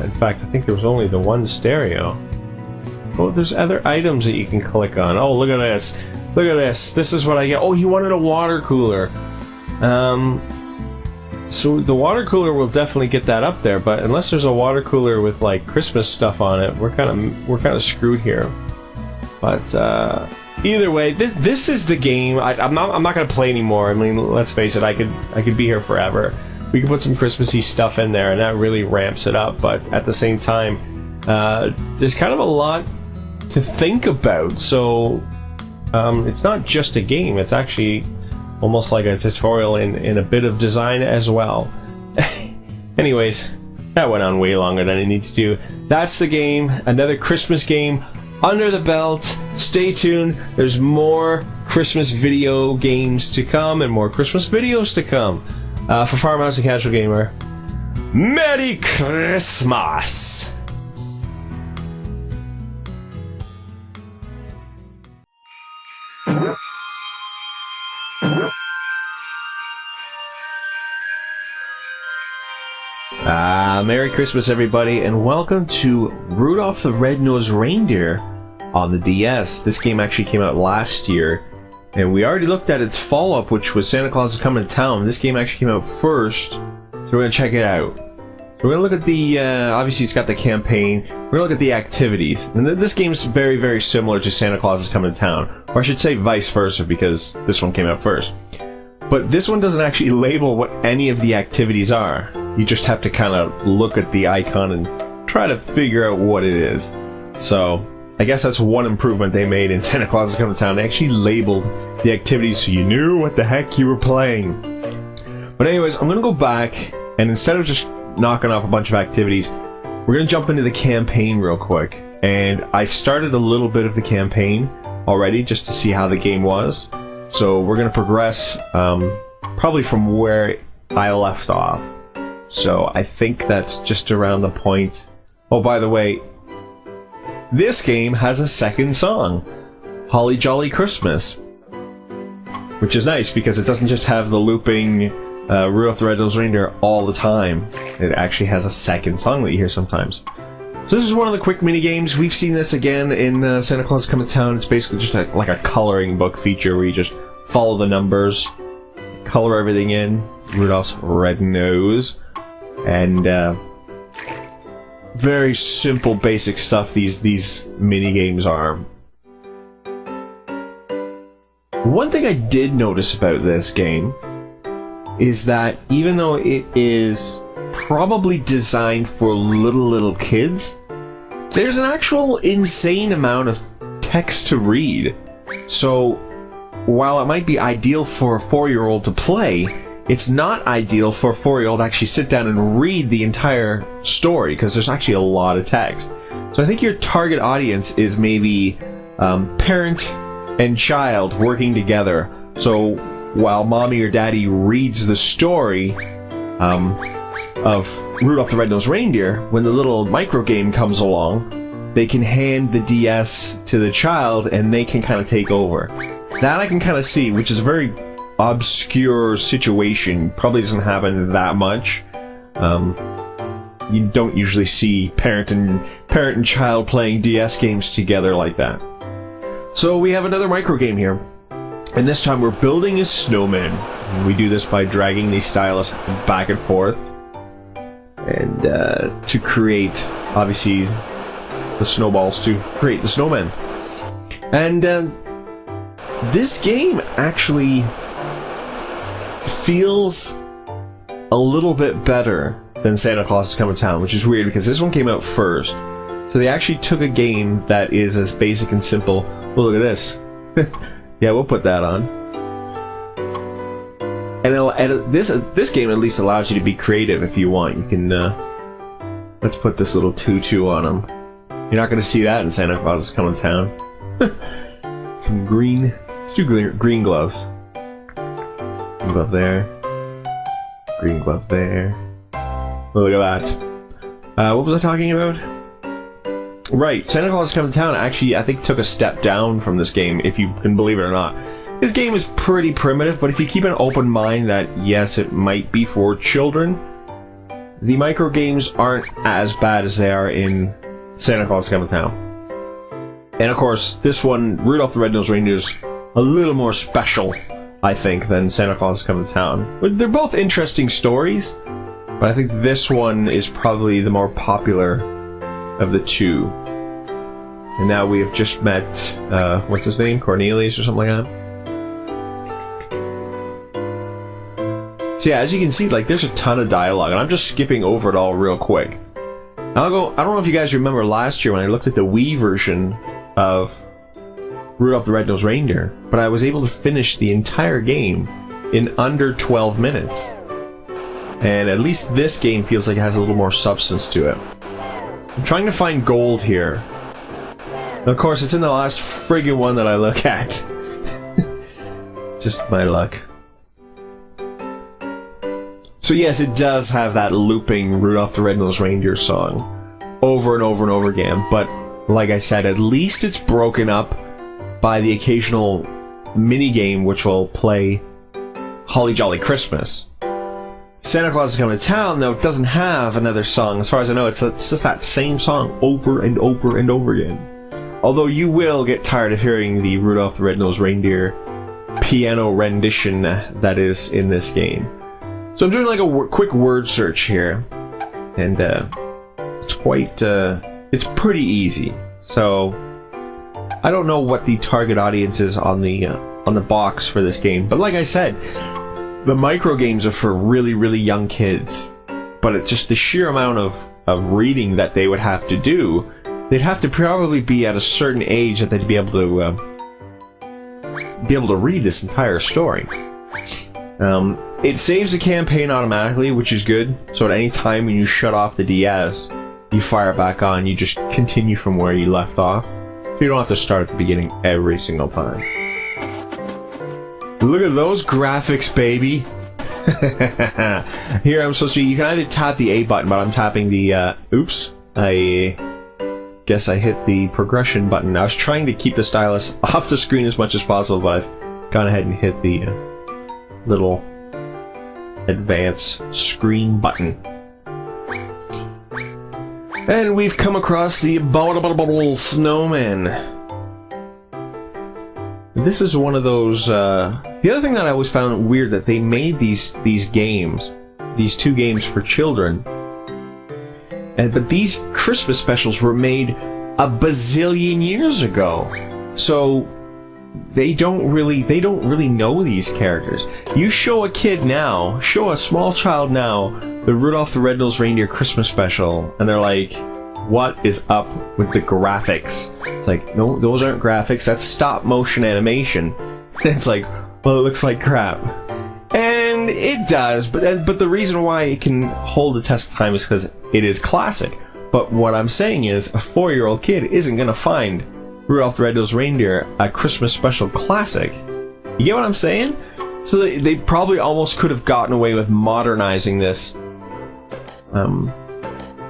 In fact, I think there was only the one stereo. Oh, there's other items that you can click on. Oh, look at this. Look at this. This is what I get. Oh, he wanted a water cooler. So the water cooler will definitely get that up there, but unless there's a water cooler with like Christmas stuff on it, we're kind of screwed here. But either way, this is the game. I'm not gonna play anymore. I mean, let's face it. I could be here forever. We could put some Christmassy stuff in there, and that really ramps it up. But at the same time, there's kind of a lot to think about. So it's not just a game. It's actually almost like a tutorial in a bit of design as well. Anyways, that went on way longer than it needs to. That's the game. Another Christmas game under the belt. Stay tuned. There's more Christmas video games to come and more Christmas videos to come. For Farmhouse and Casual Gamer, Merry Christmas! Merry Christmas, everybody, and welcome to Rudolph the Red-Nosed Reindeer on the DS. This game actually came out last year, and we already looked at its follow-up, which was Santa Claus is Coming to Town. This game actually came out first, so we're going to check it out. We're going to look at the, obviously it's got the campaign, we're going to look at the activities. And this game's very, very similar to Santa Claus is Coming to Town, or I should say vice versa, because this one came out first. But this one doesn't actually label what any of the activities are. You just have to kind of look at the icon and try to figure out what it is. So, I guess that's one improvement they made in Santa Claus is Coming to Town. They actually labeled the activities so you knew what the heck you were playing. But anyways, I'm going to go back, and instead of just knocking off a bunch of activities, we're going to jump into the campaign real quick. And I've started a little bit of the campaign already, just to see how the game was. So we're going to progress probably from where I left off. So I think that's just around the point. Oh, by the way, this game has a second song, Holly Jolly Christmas, which is nice because it doesn't just have the looping Rudolph the Red-Nosed Reindeer all the time. It actually has a second song that you hear sometimes. So this is one of the quick mini games. We've seen this again in Santa Claus is Coming to Town. It's basically just like a coloring book feature where you just follow the numbers, color everything in, Rudolph's red nose, and very simple, basic stuff these mini games are. One thing I did notice about this game is that even though it is probably designed for little kids, there's an actual insane amount of text to read. So while it might be ideal for a 4-year-old to play, it's not ideal for a 4-year-old to actually sit down and read the entire story, because there's actually a lot of text. So I think your target audience is maybe parent and child working together. So while mommy or daddy reads the story of Rudolph the Red-Nosed Reindeer, when the little micro game comes along, they can hand the DS to the child and they can kind of take over. That I can kind of see, which is a very obscure situation. Probably doesn't happen that much. You don't usually see parent and child playing DS games together like that. So we have another micro game here, and this time we're building a snowman. We do this by dragging the stylus back and forth, and to create, obviously, the snowballs to create the snowman. And this game actually feels a little bit better than Santa Claus is Coming to Town, which is weird because this one came out first. So they actually took a game that is as basic and simple. Well, look at this. Yeah, we'll put that on. And this game at least allows you to be creative if you want. You can, let's put this little tutu on him. You're not going to see that in Santa Claus is Coming to Town. Some green, let's do green gloves. Move up there. Green glove there. Look at that. What was I talking about? Right, Santa Claus is Coming to Town actually, I think, took a step down from this game, if you can believe it or not. This game is pretty primitive, but if you keep an open mind that, yes, it might be for children, the micro games aren't as bad as they are in Santa Claus is Coming to Town. And of course, this one, Rudolph the Red-Nosed Reindeer, is a little more special, I think, than Santa Claus is Coming to Town. But they're both interesting stories, but I think this one is probably the more popular of the two. And now we have just met, what's his name? Cornelius or something like that? So yeah, as you can see, like, there's a ton of dialogue, and I'm just skipping over it all real quick. I don't know if you guys remember last year when I looked at the Wii version of Rudolph the Red-Nosed Reindeer, but I was able to finish the entire game in under 12 minutes. And at least this game feels like it has a little more substance to it. I'm trying to find gold here. And of course, it's in the last friggin' one that I look at. Just my luck. So yes, it does have that looping Rudolph the Red-Nosed Reindeer song over and over and over again, but like I said, at least it's broken up by the occasional mini-game which will play Holly Jolly Christmas. Santa Claus is Coming to Town, though, doesn't have another song. As far as I know, it's just that same song over and over and over again. Although you will get tired of hearing the Rudolph the Red-Nosed Reindeer piano rendition that is in this game. So I'm doing like a quick word search here, and it's quite, it's pretty easy. So I don't know what the target audience is on the box for this game, but like I said, the micro games are for really, really young kids. But it's just the sheer amount of reading that they would have to do. They'd have to probably be at a certain age that they'd be able to read this entire story. It saves the campaign automatically, which is good. So at any time when you shut off the DS, you fire it back on, you just continue from where you left off. So you don't have to start at the beginning every single time. Look at those graphics, baby! Here I'm supposed to be, you can either tap the A button, but I'm tapping the, oops. I guess I hit the progression button. I was trying to keep the stylus off the screen as much as possible, but I've gone ahead and hit the little advance screen button. And we've come across the abominable Snowman. This is one of those, the other thing that I always found weird, that they made these games, these two games for children, but these Christmas specials were made a bazillion years ago. So they don't really know these characters. You show a kid now, show a small child now, the Rudolph the Red-Nosed Reindeer Christmas special, and they're like, what is up with the graphics? It's like, no, those aren't graphics, that's stop motion animation. It's like, well, it looks like crap. And it does, but the reason why it can hold the test of time is because it is classic. But what I'm saying is, a 4-year-old kid isn't gonna find Rudolph the Red-Nosed Reindeer a Christmas special classic. You get what I'm saying? So they probably almost could have gotten away with modernizing this.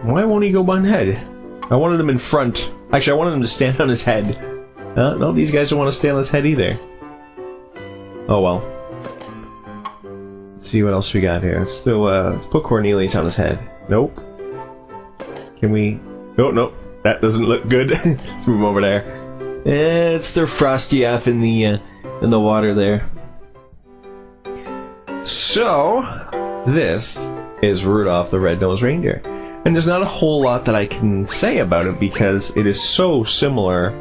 Why won't he go on head? I wanted him in front. Actually, I wanted him to stand on his head. No, these guys don't want to stand on his head either. Oh well. Let's see what else we got here. Still, let's put Cornelius on his head. Nope. Can we... Oh, nope. That doesn't look good. Let's move over there. It's their Frosty F in the water there. So, this is Rudolph the Red-Nosed Reindeer. And there's not a whole lot that I can say about it because it is so similar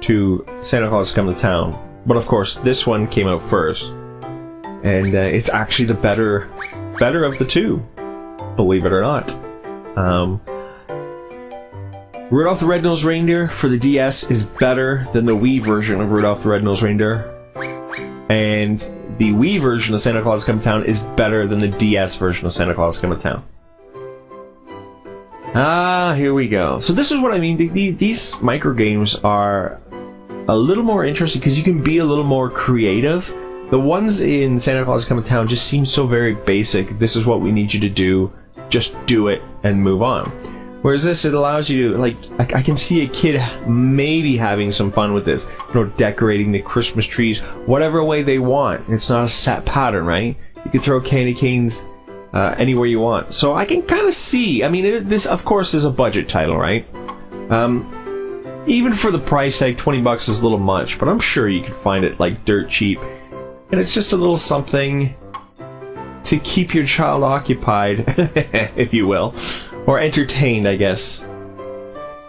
to Santa Claus is Coming to Town. But of course, this one came out first. And it's actually the better of the two, believe it or not. Rudolph the Red-Nosed Reindeer for the DS is better than the Wii version of Rudolph the Red-Nosed Reindeer. And the Wii version of Santa Claus is Coming to Town is better than the DS version of Santa Claus is Coming to Town. Ah, here we go. So this is what I mean. These micro games are a little more interesting because you can be a little more creative The ones in Santa Claus Coming to Town just seem so very basic. This is what we need you to do. Just do it and move on. Whereas this, it allows you to, like, I can see a kid maybe having some fun with this. You know, decorating the Christmas trees whatever way they want. It's not a set pattern, right? You can throw candy canes anywhere you want. So I can kind of see, I mean, this, of course, is a budget title, right? Even for the price tag, 20 bucks is a little much, but I'm sure you can find it, like, dirt cheap. And it's just a little something to keep your child occupied, if you will, or entertained, I guess,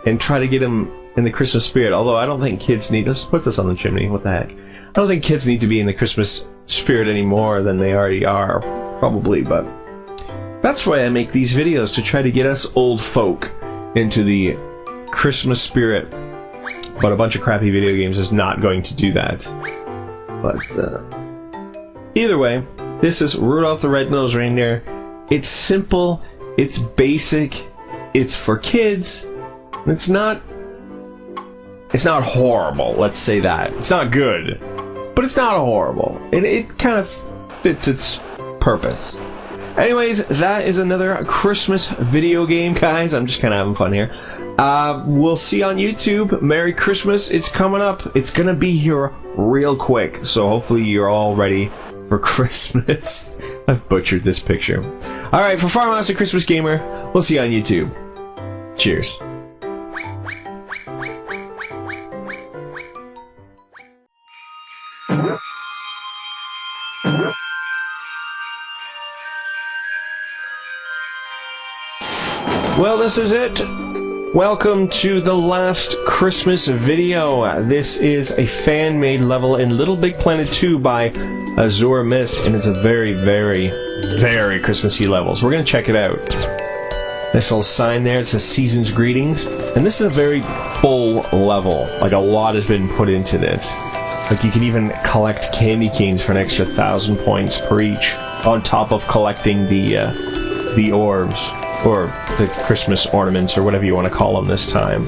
and try to get them in the Christmas spirit. Although I don't think kids need... Let's put this on the chimney. What the heck? I don't think kids need to be in the Christmas spirit any more than they already are, probably, but that's why I make these videos, to try to get us old folk into the Christmas spirit. But a bunch of crappy video games is not going to do that. But either way, this is Rudolph the Red-Nosed Reindeer. It's simple, it's basic, it's for kids. It's not horrible, let's say that. It's not good, but it's not horrible. It kind of fits its purpose. Anyways, that is another Christmas video game, guys. I'm just kind of having fun here. We'll see you on YouTube. Merry Christmas. It's coming up. It's going to be here real quick. So hopefully you're all ready for Christmas. I've butchered this picture. Alright, for Farmhouse and Christmas Gamer, we'll see you on YouTube. Cheers. Well, this is it. Welcome to the last Christmas video. This is a fan-made level in LittleBigPlanet 2 by Azure Mist, and it's a very, very, very Christmassy level. So we're going to check it out. This little sign there, it says Season's Greetings. And this is a very full level. Like, a lot has been put into this. Like, you can even collect candy canes for an extra 1,000 points per each, on top of collecting the orbs. Or the Christmas ornaments, or whatever you want to call them this time.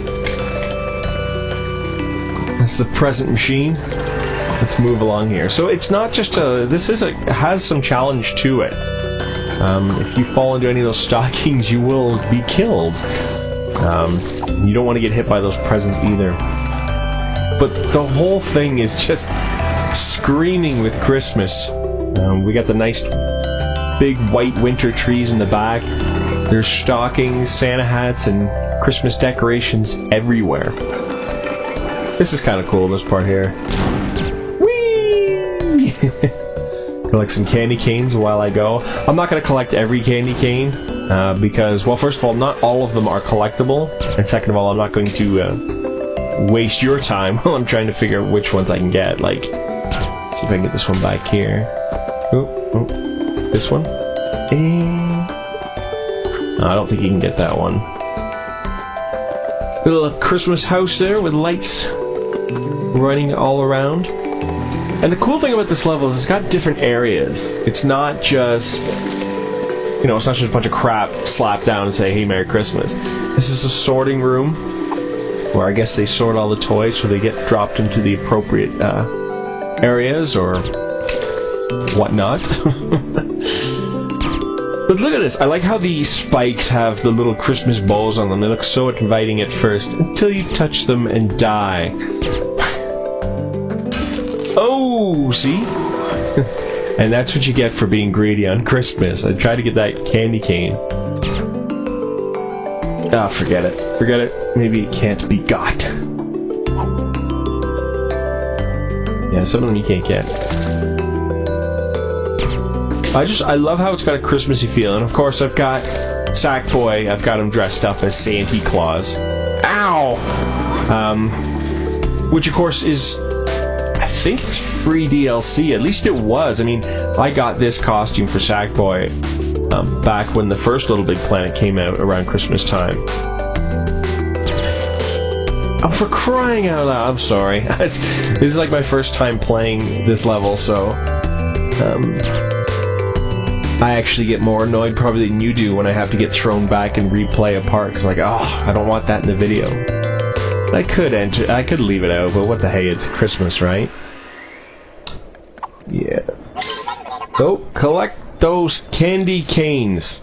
That's the present machine. Let's move along here. So it's not just a... This is a... has some challenge to it. If you fall into any of those stockings, you will be killed. You don't want to get hit by those presents either. But the whole thing is just screaming with Christmas. We got the nice big white winter trees in the back. There's stockings, Santa hats, and Christmas decorations everywhere. This is kind of cool, this part here. Whee! Collect some candy canes while I go. I'm not going to collect every candy cane, because, well, first of all, not all of them are collectible, and second of all, I'm not going to waste your time while I'm trying to figure out which ones I can get. Like, let's see if I can get this one back here. Oh, this one. No, I don't think you can get that one. Little Christmas house there with lights running all around. And the cool thing about this level is it's got different areas. It's not just, you know, it's not just a bunch of crap slapped down and say, hey, Merry Christmas. This is a sorting room where I guess they sort all the toys so they get dropped into the appropriate areas or whatnot. But look at this. I like how the spikes have the little Christmas bows on them. They look so inviting at first, until you touch them and die. Oh, see? And that's what you get for being greedy on Christmas. I tried to get that candy cane. Ah, forget it. Forget it. Maybe it can't be got. Yeah, some of them you can't get. I love how it's got a Christmassy feel, and of course I've got Sackboy, I've got him dressed up as Santa Claus. Ow! Which of course is, I think it's free DLC, at least it was. I mean, I got this costume for Sackboy back when the first LittleBigPlanet came out around Christmas time. Oh, for crying out loud, I'm sorry. This is like my first time playing this level, so... I actually get more annoyed probably than you do when I have to get thrown back and replay a part, because I'm like, oh, I don't want that in the video. I could leave it out, but what the hey, it's Christmas, right? Yeah. Oh, collect those candy canes.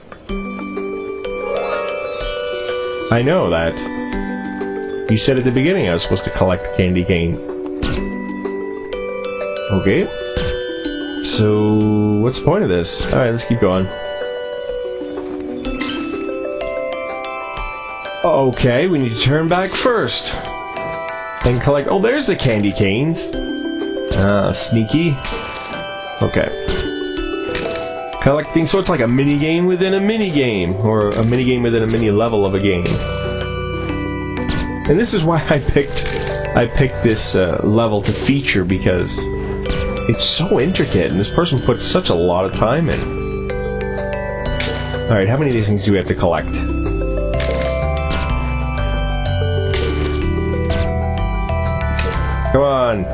I know that. You said at the beginning I was supposed to collect candy canes. Okay. So, what's the point of this? Alright, let's keep going. Okay, we need to turn back first. And collect... Oh, there's the candy canes. Ah, sneaky. Okay. Collecting, so it's like a mini-game within a mini-game. Or a mini-game within a mini-level of a game. And this is why I picked this level to feature, because it's so intricate, and this person put such a lot of time in. Alright, how many of these things do we have to collect? Come on!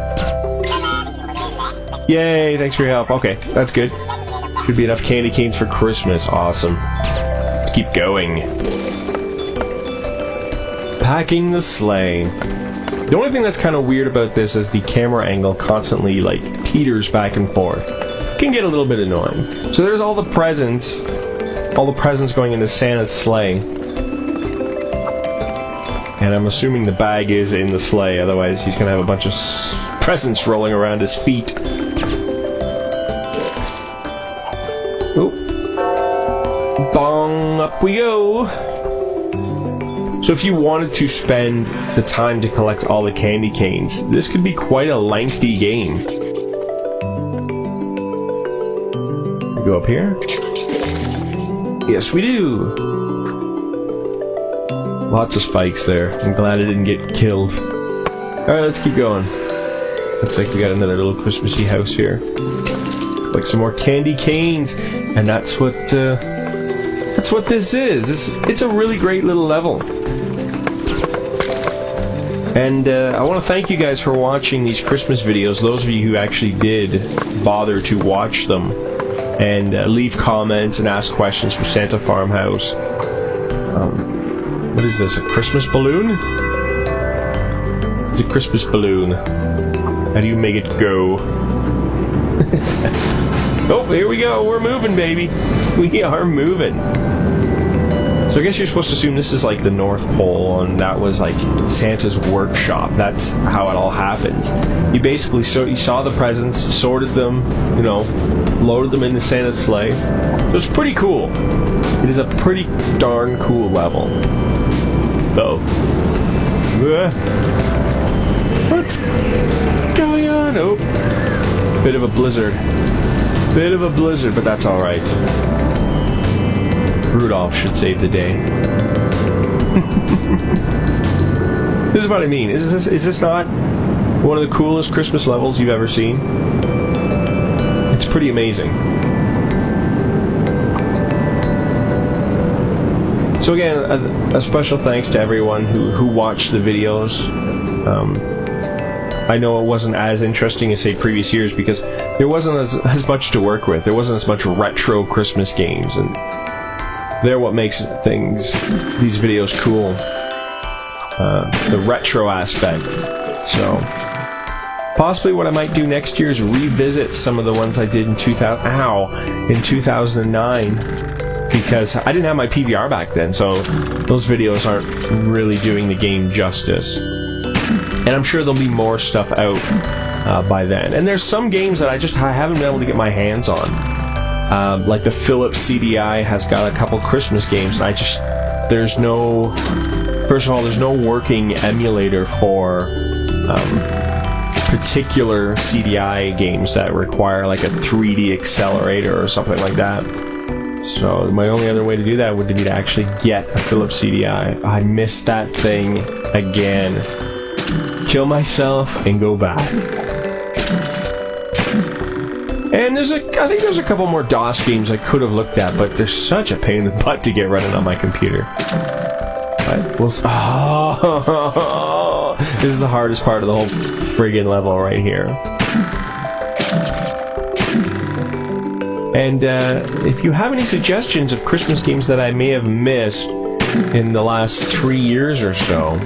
Yay, thanks for your help. Okay, that's good. Should be enough candy canes for Christmas. Awesome. Let's keep going. Packing the sleigh. The only thing that's kind of weird about this is the camera angle constantly, like, teeters back and forth. It can get a little bit annoying. So there's all the presents. All the presents going into Santa's sleigh. And I'm assuming the bag is in the sleigh, otherwise he's gonna have a bunch of presents rolling around his feet. Oh. Bong, up we go! So if you wanted to spend the time to collect all the candy canes, this could be quite a lengthy game. We go up here? Yes, we do! Lots of spikes there. I'm glad I didn't get killed. Alright, let's keep going. Looks like we got another little Christmassy house here. Like some more candy canes, and that's what this is. It's a really great little level. And I want to thank you guys for watching these Christmas videos, those of you who actually did bother to watch them, and leave comments and ask questions for Santa Farmhouse. What is this, a Christmas balloon? It's a Christmas balloon. How do you make it go? Oh, here we go, we're moving, baby. We are moving. So I guess you're supposed to assume this is like the North Pole, and that was like Santa's workshop. That's how it all happens. You basically you saw the presents, sorted them, you know, loaded them into Santa's sleigh. So it's pretty cool. It is a pretty darn cool level. Though. What's going on? Oh, bit of a blizzard. Bit of a blizzard, but that's alright. Rudolph should save the day. This is what I mean. Is this not one of the coolest Christmas levels you've ever seen? It's pretty amazing. So again, a special thanks to everyone who watched the videos. I know it wasn't as interesting as, say, previous years because there wasn't as much to work with. There wasn't as much retro Christmas games, and they're what makes these videos cool. The retro aspect. So, possibly what I might do next year is revisit some of the ones I did in 2009, because I didn't have my PVR back then, so those videos aren't really doing the game justice. And I'm sure there'll be more stuff out by then. And there's some games that I haven't been able to get my hands on. Like the Philips CDI has got a couple Christmas games. First of all, there's no working emulator for particular CDI games that require like a 3D accelerator or something like that. So my only other way to do that would be to actually get a Philips CDI. I missed that thing again. Kill myself and go back. And I think there's a couple more DOS games I could have looked at, but they're such a pain in the butt to get running on my computer. This is the hardest part of the whole friggin' level right here. And if you have any suggestions of Christmas games that I may have missed in the last 3 years or so,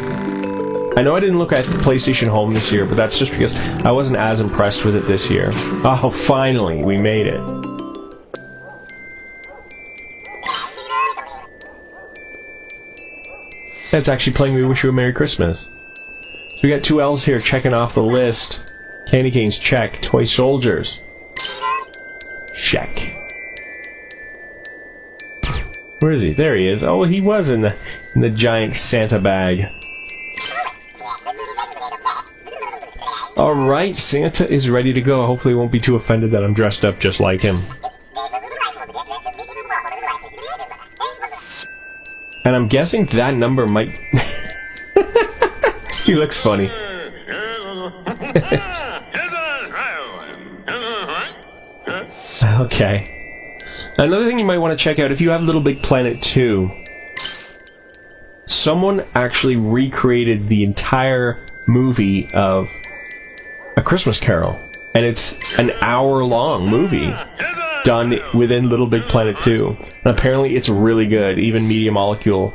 I know I didn't look at PlayStation Home this year, but that's just because I wasn't as impressed with it this year. Oh, finally, we made it. It's actually playing We Wish You a Merry Christmas. So we got 2 elves here checking off the list. Candy canes, check. Toy soldiers. Check. Where is he? There he is. Oh, he was in the giant Santa bag. Alright, Santa is ready to go. Hopefully he won't be too offended that I'm dressed up just like him. And I'm guessing that number might... He looks funny. Okay. Another thing you might want to check out, if you have LittleBigPlanet 2, someone actually recreated the entire movie of A Christmas Carol. And it's an hour-long movie done within LittleBigPlanet 2. And apparently it's really good. Even Media Molecule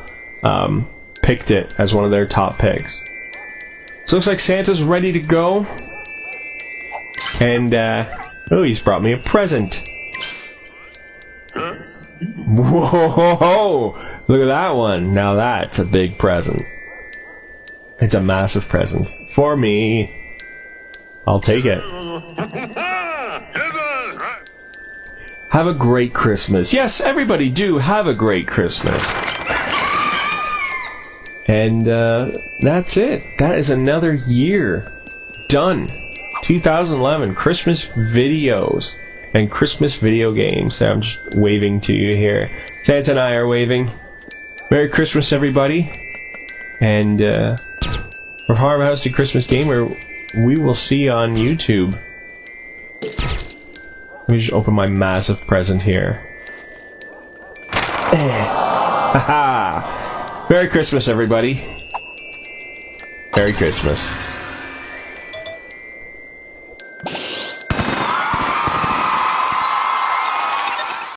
picked it as one of their top picks. So it looks like Santa's ready to go. And, oh, he's brought me a present. Whoa! Look at that one. Now that's a big present. It's a massive present. For me. I'll take it. Have a great Christmas. Yes, everybody do have a great Christmas. And, that's it. That is another year. Done. 2011 Christmas videos and Christmas video games. I'm just waving to you here. Santa and I are waving. Merry Christmas, everybody. And, for Farmhouse and Christmas Gamer, we will see you on YouTube. Let me just open my massive present here. Haha! Merry Christmas, everybody. Merry Christmas.